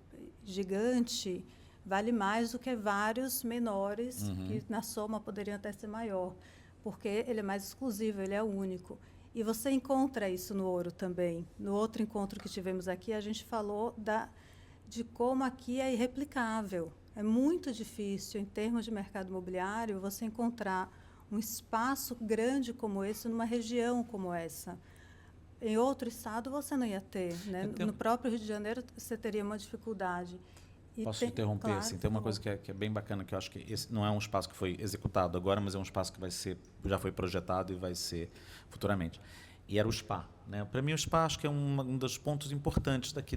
gigante vale mais do que vários menores, que na soma poderiam até ser maior, porque ele é mais exclusivo, ele é único. E você encontra isso no ouro também. No outro encontro que tivemos aqui, a gente falou de como aqui é irreplicável. É muito difícil, em termos de mercado imobiliário, você encontrar um espaço grande como esse numa região como essa. Em outro estado, você não ia ter. Né? No próprio Rio de Janeiro, você teria uma dificuldade. Posso interromper? Claro, Assim, tem uma coisa que é bem bacana, que eu acho que esse não é um espaço que foi executado agora, mas é um espaço que já foi projetado e vai ser futuramente. E era o spa. Né? Para mim, o spa acho que é um dos pontos importantes daqui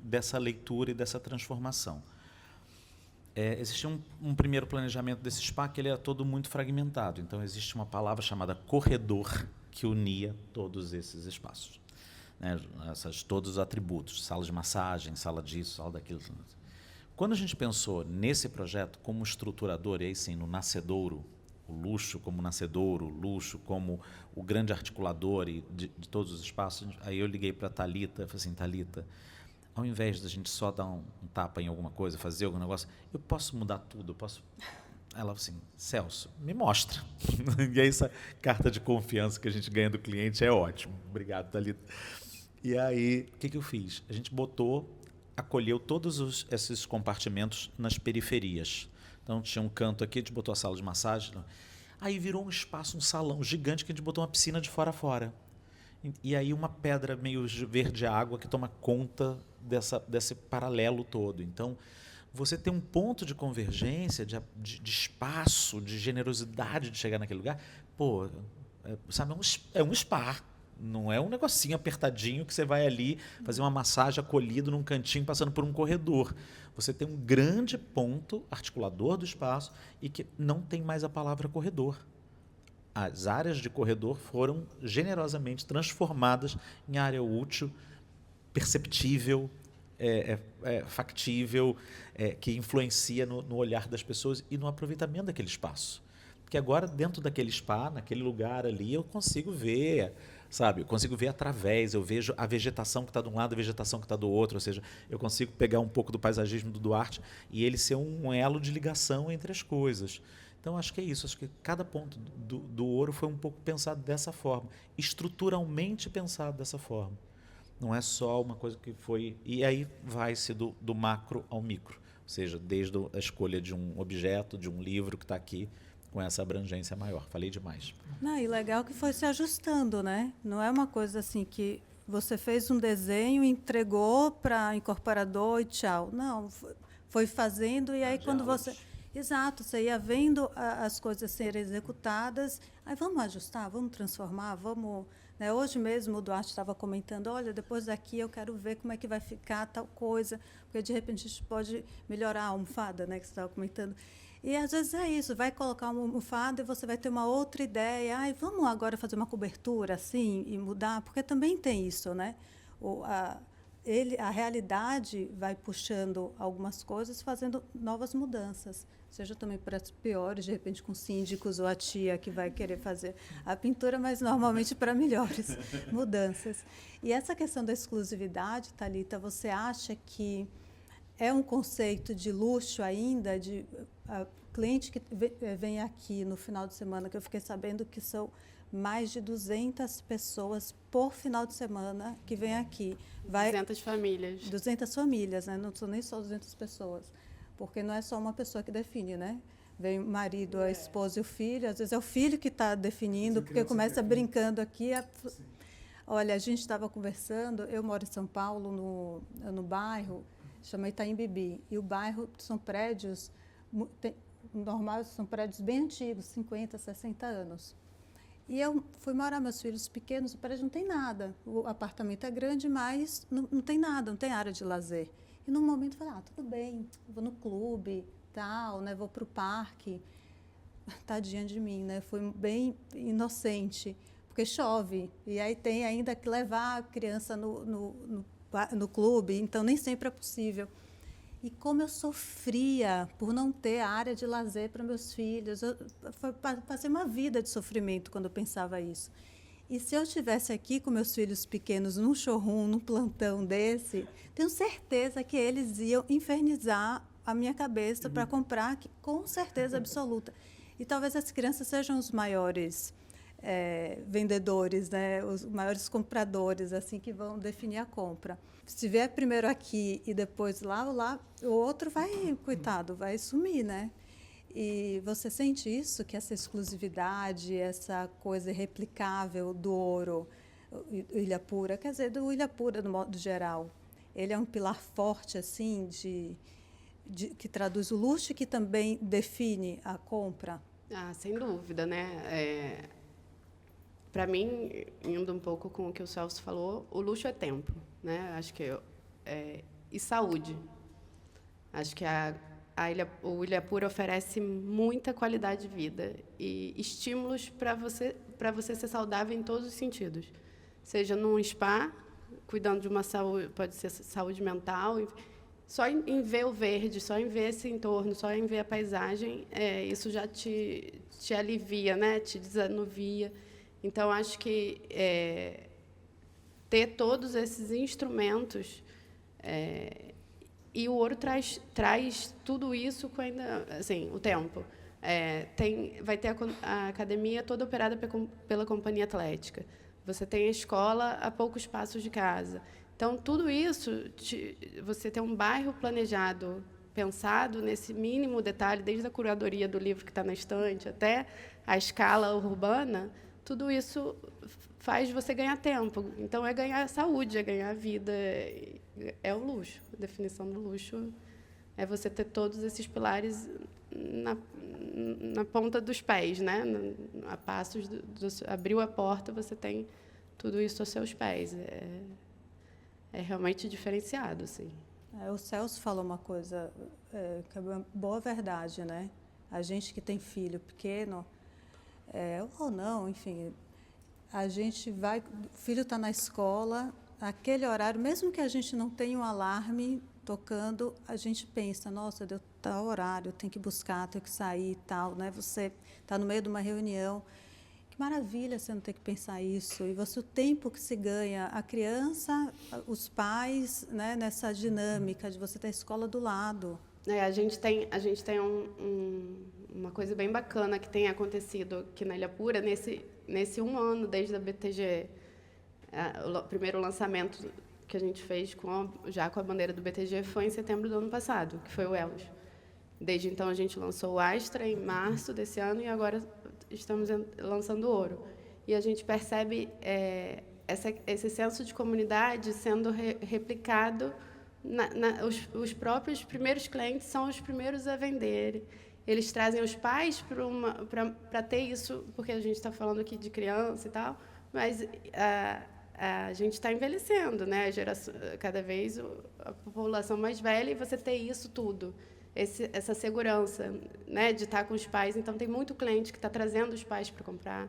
dessa leitura e dessa transformação. Existia um primeiro planejamento desse spa que ele era todo muito fragmentado. Então, existe uma palavra chamada corredor que unia todos esses espaços. Né? Todos os atributos, sala de massagem, sala disso, sala daquilo. Quando a gente pensou nesse projeto como estruturador, e aí sim, no nascedouro, o luxo como nascedouro, o luxo como o grande articulador de todos os espaços, aí eu liguei para a Thalita e falei assim, Thalita, ao invés da gente só dar um tapa em alguma coisa, fazer algum negócio, eu posso mudar tudo, eu posso... Ela falou assim, Celso, me mostra. E aí essa carta de confiança que a gente ganha do cliente é ótimo. Obrigado, Thalita. E aí, o que eu fiz? A gente acolheu todos esses compartimentos nas periferias. Então, tinha um canto aqui, a gente botou a sala de massagem. Aí virou um espaço, um salão gigante que a gente botou uma piscina de fora a fora. E aí uma pedra meio verde água que toma conta desse paralelo todo. Então, você tem um ponto de convergência, de espaço, de generosidade de chegar naquele lugar. Pô, sabe, é um spa. Não é um negocinho apertadinho que você vai ali fazer uma massagem acolhido num cantinho passando por um corredor. Você tem um grande ponto articulador do espaço e que não tem mais a palavra corredor. As áreas de corredor foram generosamente transformadas em área útil, perceptível, factível, que influencia no olhar das pessoas e no aproveitamento daquele espaço. Porque agora, dentro daquele spa, naquele lugar ali, eu consigo ver, sabe? Eu consigo ver através, eu vejo a vegetação que está de um lado, a vegetação que está do outro, ou seja, eu consigo pegar um pouco do paisagismo do Duarte e ele ser um elo de ligação entre as coisas. Então, acho que é isso. Acho que cada ponto do ouro foi um pouco pensado dessa forma, estruturalmente pensado dessa forma. Não é só uma coisa que foi... E aí vai-se do macro ao micro, ou seja, desde a escolha de um objeto, de um livro que está aqui, com essa abrangência maior. Falei demais. Não, e legal que foi se ajustando, né? Não é uma coisa assim que você fez um desenho, entregou para incorporador e tchau. Não, foi fazendo e aí quando você... Exato, você ia vendo as coisas serem executadas, aí vamos ajustar, vamos transformar, vamos... Né? Hoje mesmo o Duarte estava comentando, olha, depois daqui eu quero ver como é que vai ficar tal coisa, porque de repente a gente pode melhorar a almofada, né, que você estava comentando. E às vezes é isso, vai colocar uma almofada e você vai ter uma outra ideia, ai, vamos agora fazer uma cobertura assim e mudar, porque também tem isso, né? A realidade vai puxando algumas coisas, fazendo novas mudanças, seja também para as piores, de repente com síndicos ou a tia que vai querer fazer a pintura, mas normalmente para melhores mudanças. E essa questão da exclusividade, Thalita, você acha que é um conceito de luxo ainda, de cliente que vem aqui no final de semana, que eu fiquei sabendo que são mais de 200 pessoas por final de semana que vem aqui. 200 famílias. 200 famílias, né? Não são nem só 200 pessoas, porque não é só uma pessoa que define, né? Vem o marido, a esposa e o filho, às vezes é o filho que está definindo, porque começa brincando aqui. Olha, a gente estava conversando, eu moro em São Paulo, no bairro, chama Itaim Bibi, e o bairro são prédios, normais, são prédios bem antigos, 50, 60 anos. E eu fui morar, meus filhos pequenos, o prédio não tem nada. O apartamento é grande, mas não tem nada, não tem área de lazer. E num momento eu falei, tudo bem, vou no clube, tal, né, vou para o parque. Tadinha de mim, né? Fui bem inocente, porque chove. E aí tem ainda que levar a criança no clube, então nem sempre é possível. E como eu sofria por não ter área de lazer para meus filhos. Passei uma vida de sofrimento quando eu pensava isso. E se eu estivesse aqui com meus filhos pequenos num showroom, num plantão desse, tenho certeza que eles iam infernizar a minha cabeça para comprar, com certeza absoluta. E talvez as crianças sejam os maiores vendedores, né? Os maiores compradores, assim, que vão definir a compra. Se vier primeiro aqui e depois lá, o outro vai, coitado, vai sumir, né? E você sente isso, que essa exclusividade, essa coisa irreplicável do ouro, Ilhapura, quer dizer, do Ilhapura, no modo geral, ele é um pilar forte, assim, que traduz o luxo e que também define a compra? Sem dúvida, né? Para mim, indo um pouco com o que o Celso falou, o luxo é tempo, né? Acho que e saúde. Acho que o Ilhapura oferece muita qualidade de vida e estímulos para você ser saudável em todos os sentidos. Seja num spa, cuidando de uma saúde, pode ser saúde mental, só em ver o verde, só em ver esse entorno, só em ver a paisagem, isso já te alivia, né? Te desanuvia. Então, acho que ter todos esses instrumentos, e o ouro traz tudo isso com ainda, assim, o tempo. Vai ter a academia toda operada pela companhia atlética. Você tem a escola a poucos passos de casa. Então, tudo isso, você tem um bairro planejado, pensado nesse mínimo detalhe, desde a curadoria do livro que está na estante até a escala urbana, tudo isso faz você ganhar tempo. Então, é ganhar saúde, é ganhar vida, é o luxo. A definição do luxo é você ter todos esses pilares na ponta dos pés, né? A passos, abriu a porta, você tem tudo isso aos seus pés. É realmente diferenciado, assim. O Celso falou uma coisa que é uma boa verdade, né? A gente que tem filho pequeno, ou não, enfim, a gente vai, o filho está na escola, aquele horário, mesmo que a gente não tenha um alarme tocando, a gente pensa, nossa, deu tal horário, tem que buscar, tem que sair e tal, né? Você está no meio de uma reunião, que maravilha você não ter que pensar isso. E você, o tempo que se ganha, a criança, os pais, né, nessa dinâmica de você ter a escola do lado. A gente tem uma coisa bem bacana que tem acontecido aqui na Ilhapura nesse 1 ano desde a BTG. O primeiro lançamento que a gente fez já com a bandeira do BTG foi em setembro do ano passado, que foi o Elos. Desde então, a gente lançou o Astra em março desse ano e agora estamos lançando o Ouro. E a gente percebe esse senso de comunidade sendo replicado. Os próprios primeiros clientes são os primeiros a vender. eles trazem os pais para ter isso, porque a gente está falando aqui de criança e tal, mas a gente está envelhecendo, né? Cada vez a população mais velha, e você ter isso tudo, essa segurança, né, de estar com os pais. Então, tem muito cliente que está trazendo os pais para comprar,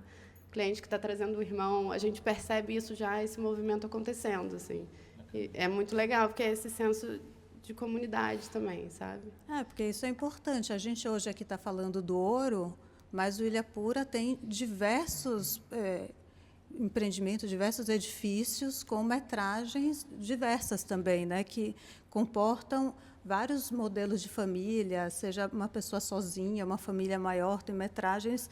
cliente que está trazendo o irmão. A gente percebe isso já, esse movimento acontecendo, assim. E é muito legal, porque é esse senso de comunidade também, sabe? Porque isso é importante. A gente hoje aqui está falando do ouro, mas o Ilhapura tem diversos empreendimentos, diversos edifícios com metragens diversas também, né, que comportam vários modelos de família, seja uma pessoa sozinha, uma família maior, tem metragens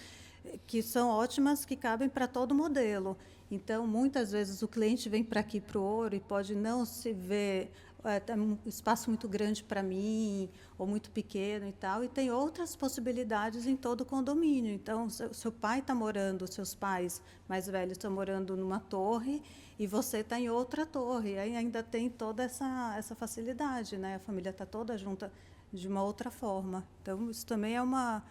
que são ótimas, que cabem para todo modelo. Então, muitas vezes, o cliente vem para aqui, para o ouro, e pode não se ver tem um espaço muito grande para mim, ou muito pequeno e tal, e tem outras possibilidades em todo o condomínio. Então, seu pai está morando, seus pais mais velhos estão morando numa torre, e você está em outra torre, aí ainda tem toda essa facilidade, né? A família está toda junta de uma outra forma. Então, isso também é uma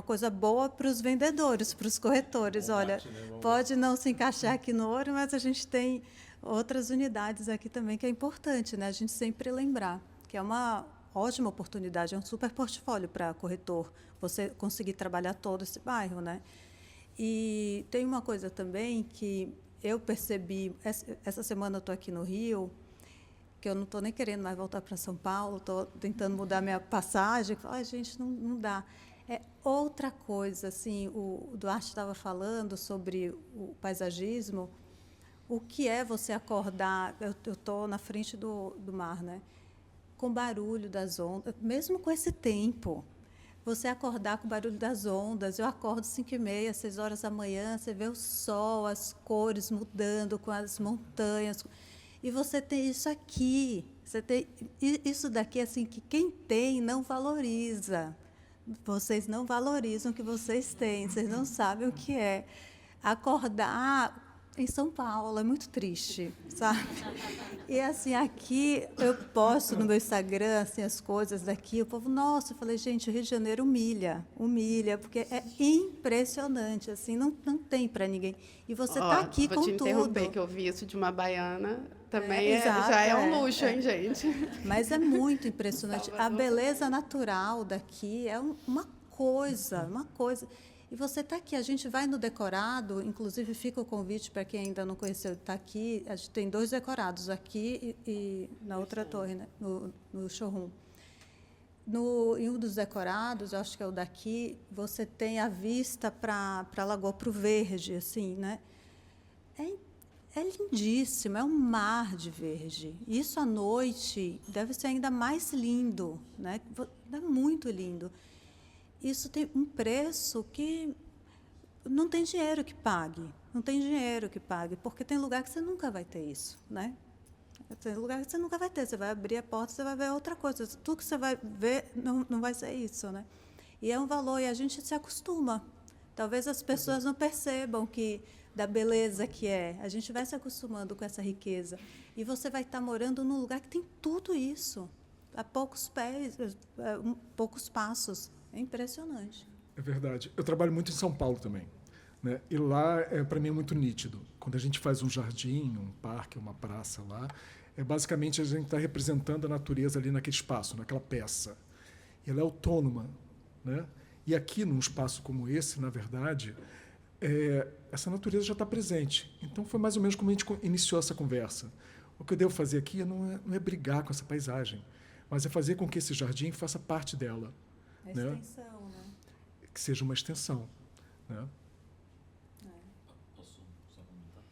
coisa boa para os vendedores, para os corretores. Olha, pode não se encaixar aqui no ouro, mas a gente tem outras unidades aqui também, que é importante, né? A gente sempre lembrar que é uma ótima oportunidade, é um super portfólio para corretor, você conseguir trabalhar todo esse bairro, né? E tem uma coisa também que eu percebi, essa semana eu estou aqui no Rio, que eu não estou nem querendo mais voltar para São Paulo, estou tentando mudar minha passagem, gente, não dá. É outra coisa, assim, o Duarte estava falando sobre o paisagismo. O que é você acordar? Eu estou na frente do mar, né? Com barulho das ondas, mesmo com esse tempo. Você acordar com o barulho das ondas. Eu acordo 5h30, 6 horas da manhã, você vê o sol, as cores mudando com as montanhas. E você tem isso aqui. Você tem isso daqui, assim, que quem tem não valoriza. Vocês não valorizam o que vocês têm, vocês não sabem o que é. Acordar em São Paulo é muito triste, sabe? E assim, aqui eu posto no meu Instagram assim, as coisas daqui, o povo, nossa, eu falei, gente, o Rio de Janeiro humilha, porque é impressionante, assim, não tem para ninguém. E você está aqui com tudo. Vou te interromper, que eu vi isso de uma baiana, também já é um luxo, hein, gente? Mas é muito impressionante. A beleza natural daqui é uma coisa. E você está aqui, a gente vai no decorado, inclusive fica o convite para quem ainda não conheceu, está aqui, a gente tem 2 decorados, aqui e na outra torre, né, no showroom. Em um dos decorados, eu acho que é o daqui, você tem a vista para a Lagoa, para o verde, assim, né? É lindíssimo, é um mar de verde. Isso à noite deve ser ainda mais lindo, né? É muito lindo. Isso tem um preço que não tem dinheiro que pague. Não tem dinheiro que pague, porque tem lugar que você nunca vai ter isso, né? Tem lugar que você nunca vai ter. Você vai abrir a porta, você vai ver outra coisa. Tudo que você vai ver não vai ser isso, né? E é um valor, e a gente se acostuma. Talvez as pessoas não percebam da beleza que é. A gente vai se acostumando com essa riqueza. E você vai estar morando num lugar que tem tudo isso, a poucos pés, poucos passos. É impressionante. É verdade. Eu trabalho muito em São Paulo também, né? E lá, para mim, é muito nítido. Quando a gente faz um jardim, um parque, uma praça lá, basicamente a gente está representando a natureza ali naquele espaço, naquela peça. E ela é autônoma, né? E aqui, num espaço como esse, na verdade, essa natureza já está presente. Então, foi mais ou menos como a gente iniciou essa conversa. O que eu devo fazer aqui não é brigar com essa paisagem, mas é fazer com que esse jardim faça parte dela. Extensão, né? Que seja uma extensão, né? Posso só comentar?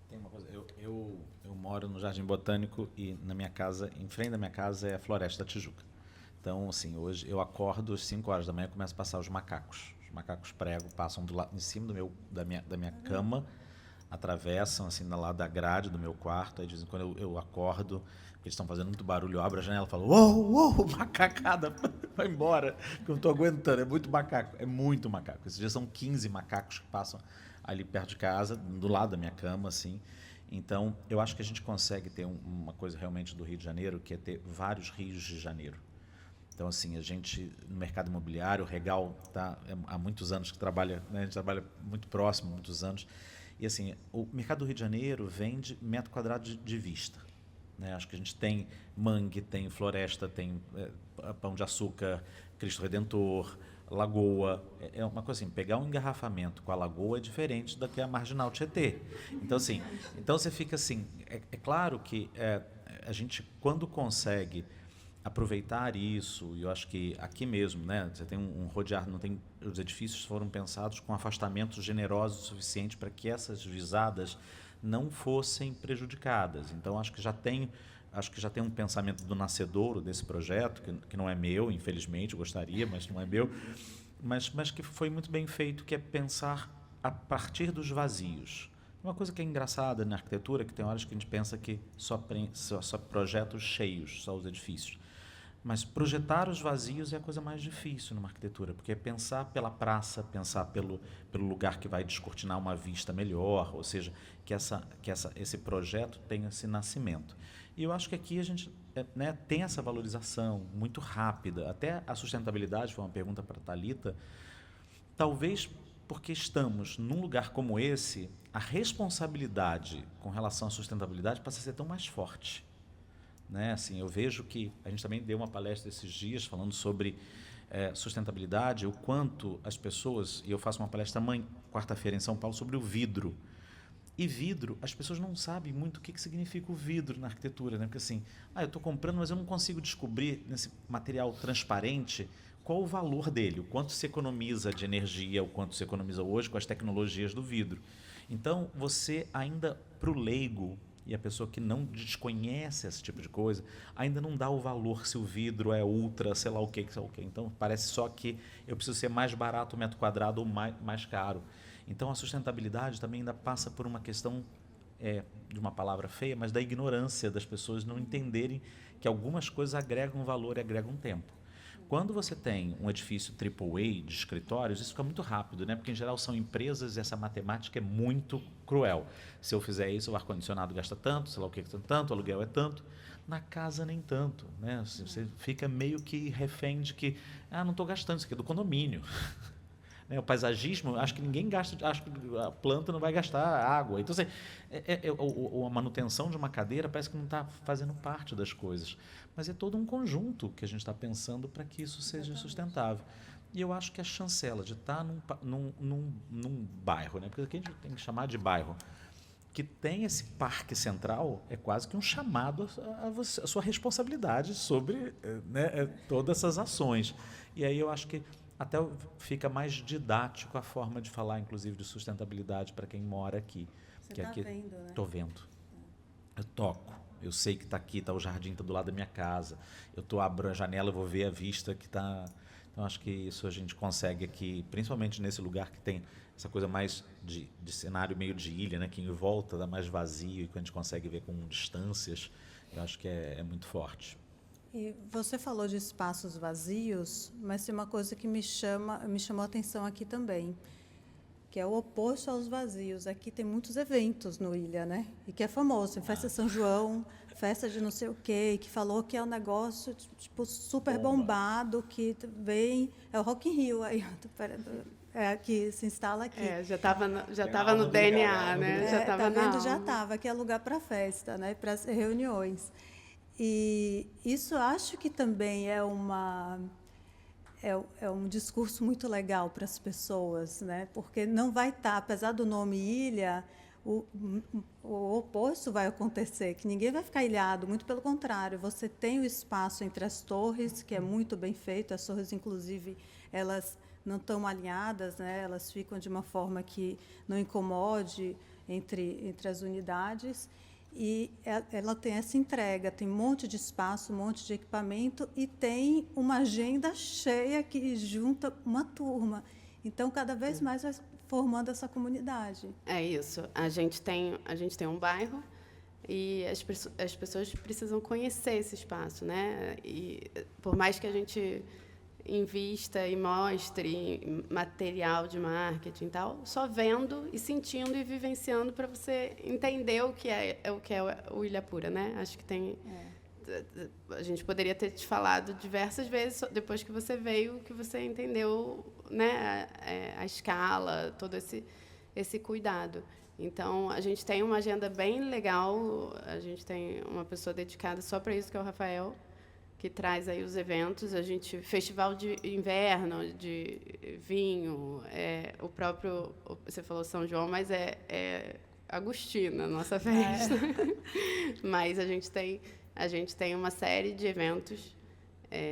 Tem uma coisa. Eu moro no Jardim Botânico e na minha casa, em frente da minha casa, é a Floresta da Tijuca. Então, assim, hoje eu acordo às 5 horas da manhã e começo a passar os macacos. Os macacos passam em cima da minha cama, atravessam assim do lado da grade do meu quarto. Aí de vez em quando eu acordo, eles estão fazendo muito barulho, eu abro a janela e falo, uou, macacada, vai embora, que eu não estou aguentando, é muito macaco. Esses dias são 15 macacos que passam ali perto de casa, do lado da minha cama, assim. Então, eu acho que a gente consegue ter uma coisa realmente do Rio de Janeiro, que é ter vários rios de janeiro. Então, assim, a gente, no mercado imobiliário, o Regal há muitos anos que trabalha, né, a gente trabalha muito próximo, muitos anos. E, assim, o mercado do Rio de Janeiro vende metro quadrado de vista. Né? Acho que a gente tem mangue, tem floresta, tem Pão de Açúcar, Cristo Redentor, Lagoa. É uma coisa assim, pegar um engarrafamento com a Lagoa é diferente da que a Marginal Tietê. Então, assim, então você fica assim, é claro que a gente, quando consegue aproveitar isso, e eu acho que aqui mesmo, né, você tem um rodeado, os edifícios foram pensados com afastamentos generosos o suficiente para que essas visadas não fossem prejudicadas. Então, acho que já tem um pensamento do nascedouro desse projeto, que não é meu, infelizmente, eu gostaria, mas não é meu, mas que foi muito bem feito, que é pensar a partir dos vazios. Uma coisa que é engraçada na arquitetura, que tem horas que a gente pensa que só projetos cheios, só os edifícios. Mas projetar os vazios é a coisa mais difícil numa arquitetura, porque é pensar pela praça, pensar pelo lugar que vai descortinar uma vista melhor, ou seja, que esse projeto tenha esse nascimento. E eu acho que aqui a gente tem essa valorização muito rápida. Até a sustentabilidade, foi uma pergunta para a Thalita, talvez porque estamos num lugar como esse, a responsabilidade com relação à sustentabilidade passa a ser tão mais forte. Né? Assim, eu vejo que a gente também deu uma palestra esses dias falando sobre sustentabilidade, o quanto as pessoas, e eu faço uma palestra quarta-feira em São Paulo sobre o vidro. E vidro, as pessoas não sabem muito o que significa o vidro na arquitetura, né? Porque assim, eu estou comprando, mas eu não consigo descobrir nesse material transparente qual o valor dele, o quanto se economiza de energia, o quanto se economiza hoje com as tecnologias do vidro. Então, você ainda, para o leigo, e a pessoa que não desconhece esse tipo de coisa, ainda não dá o valor se o vidro é ultra, sei lá o que, sei lá o que. Então, parece só que eu preciso ser mais barato o metro quadrado ou mais caro. Então, a sustentabilidade também ainda passa por uma questão, de uma palavra feia, mas da ignorância das pessoas não entenderem que algumas coisas agregam valor e agregam tempo. Quando você tem um edifício AAA de escritórios, isso fica muito rápido, né? Porque, em geral, são empresas e essa matemática é muito cruel. Se eu fizer isso, o ar-condicionado gasta tanto, sei lá o que tanto, o aluguel é tanto. Na casa, nem tanto. Né? Você fica meio que refém de que não estou gastando, isso aqui é do condomínio. O paisagismo, acho que ninguém gasta, acho que a planta não vai gastar água. Então, assim, a manutenção de uma cadeira parece que não está fazendo parte das coisas. Mas é todo um conjunto que a gente está pensando para que isso seja sustentável. E eu acho que a chancela de estar num bairro, né? Porque aqui a gente tem que chamar de bairro, que tem esse parque central, é quase que um chamado a sua responsabilidade sobre todas essas ações. E aí eu acho que até fica mais didático a forma de falar, inclusive, de sustentabilidade para quem mora aqui. Você está vendo, né? Estou vendo. Eu toco. Eu sei que está aqui, está o jardim, está do lado da minha casa. Abro a janela e vou ver a vista que está... Então, acho que isso a gente consegue aqui, principalmente nesse lugar que tem essa coisa mais de cenário meio de ilha, né? Que em volta dá mais vazio e que a gente consegue ver com distâncias. Eu acho que é muito forte. E você falou de espaços vazios, mas tem uma coisa que me chamou a atenção aqui também, que é o oposto aos vazios. Aqui tem muitos eventos no Ilha, né? E que é famoso, tem festa São João, festa de não sei o quê, que falou que é um negócio tipo super bombado, que vem, é o Rock in Rio aí, que se instala aqui. Já estava no DNA, né? Já estava, que é lugar para festa, né? Para reuniões. E isso acho que também é um discurso muito legal para as pessoas, né? Porque não vai estar, apesar do nome ilha, o oposto vai acontecer, que ninguém vai ficar ilhado, muito pelo contrário, você tem o espaço entre as torres, que é muito bem feito, as torres, inclusive, elas não estão alinhadas, né? Elas ficam de uma forma que não incomode entre as unidades. E ela tem essa entrega, tem um monte de espaço, um monte de equipamento e tem uma agenda cheia que junta uma turma. Então, cada vez mais vai formando essa comunidade. É isso. A gente tem um bairro e as pessoas precisam conhecer esse espaço, né? E por mais que a gente invista e mostre material de marketing e tal, só vendo e sentindo e vivenciando para você entender o que é o Ilhapura, né? Acho que a gente poderia ter te falado diversas vezes depois que você veio, que você entendeu, né, a escala, todo esse cuidado. Então, a gente tem uma agenda bem legal, a gente tem uma pessoa dedicada só para isso, que é o Rafael, que traz aí os eventos. A gente, festival de inverno, de vinho, o próprio, você falou São João, mas é Agostina, nossa festa. Mas a gente tem uma série de eventos,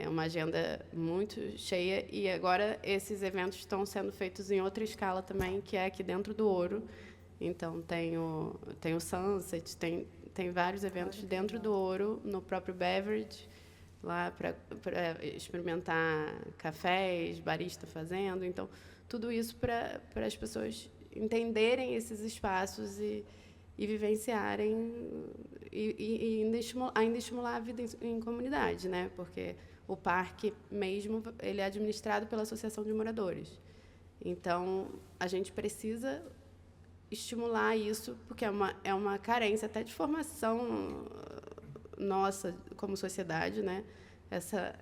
uma agenda muito cheia, e agora esses eventos estão sendo feitos em outra escala também, que é aqui dentro do Ouro. Então, tem o Sunset, tem vários eventos dentro do Ouro, no próprio Beverage, lá para experimentar cafés, barista fazendo. Então, tudo isso para as pessoas entenderem esses espaços e vivenciarem e ainda estimular a vida em comunidade, né? Porque o parque mesmo ele é administrado pela Associação de Moradores. Então, a gente precisa estimular isso, porque é uma carência até de formação nossa como sociedade, né? Essa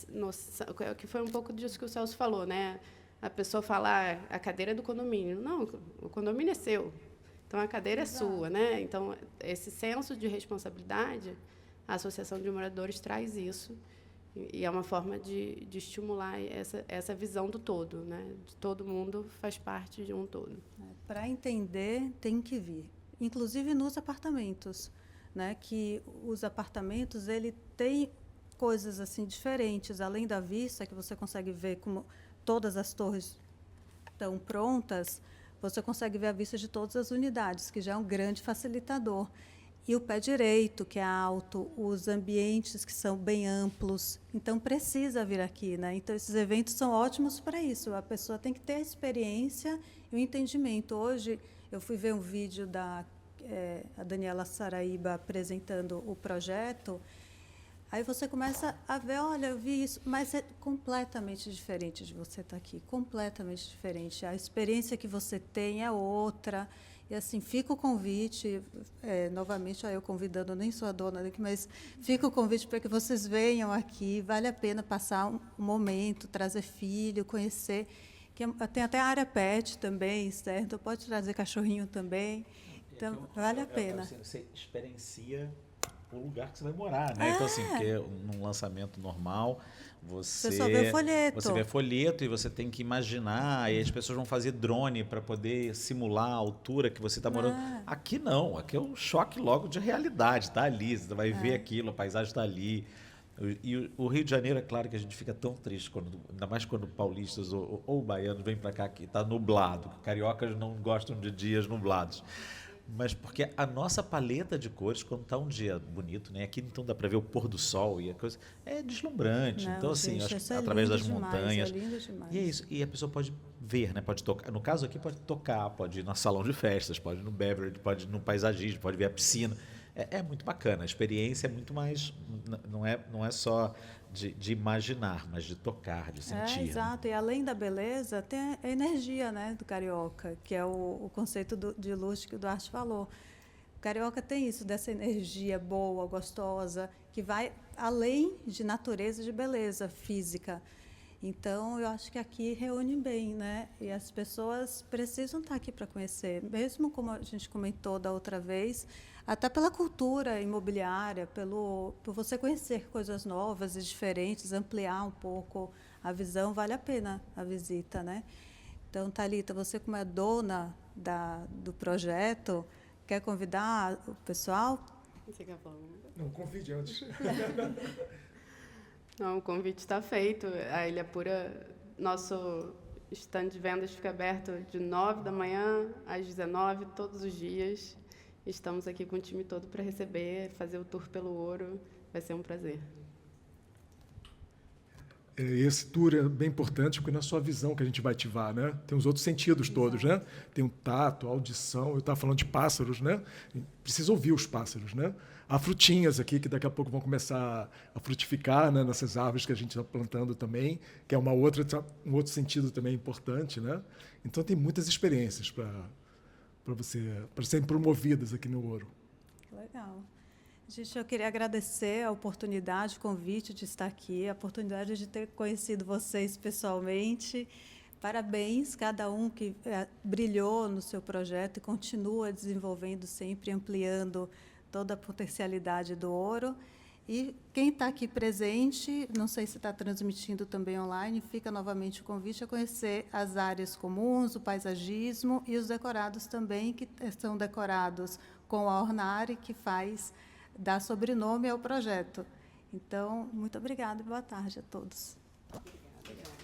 noção, que foi um pouco disso que o Celso falou, né? A pessoa fala a cadeira é do condomínio. Não, o condomínio é seu. Então, a cadeira é sua, né? Então, esse senso de responsabilidade, a Associação de Moradores traz isso, e é uma forma de estimular essa visão do todo, né? De todo mundo faz parte de um todo. Para entender, tem que vir. Inclusive nos apartamentos, né? Que os apartamentos, ele tem coisas assim diferentes, além da vista, que você consegue ver como todas as torres estão prontas, você consegue ver a vista de todas as unidades, que já é um grande facilitador. E o pé direito, que é alto, os ambientes que são bem amplos. Então, precisa vir aqui, né? Então, esses eventos são ótimos para isso. A pessoa tem que ter a experiência e o entendimento. Hoje, eu fui ver um vídeo a Daniela Saraíba apresentando o projeto. Aí você começa a ver, olha, eu vi isso, mas é completamente diferente de você estar aqui, completamente diferente. A experiência que você tem é outra. E, assim, fica o convite, novamente, eu convidando, nem sou a dona daqui, mas fica o convite para que vocês venham aqui. Vale a pena passar um momento, trazer filho, conhecer. Tem até a área pet também, certo? Pode trazer cachorrinho também. Então, vale a pena. Você experiencia o lugar que você vai morar, né? Então, assim, porque num lançamento normal, você só vê folheto. Você vê folheto e você tem que imaginar, e as pessoas vão fazer drone para poder simular a altura que você está morando. Aqui não, aqui é um choque logo de realidade, está ali, você vai ver aquilo, a paisagem está ali. E o Rio de Janeiro, é claro que a gente fica tão triste, ainda mais quando paulistas ou baianos vêm para cá que está nublado. Cariocas não gostam de dias nublados. Mas porque a nossa paleta de cores, quando está um dia bonito, né? Aqui então dá para ver o pôr do sol e a coisa é deslumbrante. Não, então, assim, gente, acho que através das demais, montanhas. É lindo demais. E é isso. E a pessoa pode ver, né? Pode tocar. No caso aqui, pode tocar, pode ir no salão de festas, pode ir no beverage, pode ir no paisagismo, pode ver a piscina. É muito bacana. A experiência é muito mais. Não é só de imaginar, mas de tocar, de sentir. Exato. E além da beleza, tem a energia, né, do carioca, que é o conceito de luxo que o Duarte falou. O carioca tem isso, dessa energia boa, gostosa, que vai além de natureza e de beleza física. Então, eu acho que aqui reúne bem, né? E as pessoas precisam estar aqui para conhecer, mesmo como a gente comentou da outra vez, até pela cultura imobiliária, por você conhecer coisas novas e diferentes, ampliar um pouco a visão, vale a pena a visita, né? Então, Thalita, você como é dona do projeto, quer convidar o pessoal? Você quer falar? Não, convide antes. Não, o convite está feito. A Ilha Pura, nosso stand de vendas fica aberto de 9 da manhã às 19, todos os dias. Estamos aqui com o time todo para receber, fazer o tour pelo Ouro. Vai ser um prazer. Esse tour é bem importante porque não é só a visão que a gente vai ativar, né? Tem os outros sentidos todos, né? Tem o tato, a audição. Eu estava falando de pássaros, né? Precisa ouvir os pássaros, né? Há frutinhas aqui que daqui a pouco vão começar a frutificar, né? Nessas árvores que a gente está plantando também, que é um outro sentido também importante, né? Então tem muitas experiências para serem promovidas aqui no Ouro. Legal. Gente, eu queria agradecer a oportunidade, o convite de estar aqui, a oportunidade de ter conhecido vocês pessoalmente. Parabéns, cada um que brilhou no seu projeto e continua desenvolvendo sempre, ampliando toda a potencialidade do ouro. E quem está aqui presente, não sei se está transmitindo também online, fica novamente o convite a conhecer as áreas comuns, o paisagismo e os decorados também, que são decorados com a Ornari, que dá sobrenome ao projeto. Então, muito obrigada e boa tarde a todos. Obrigada.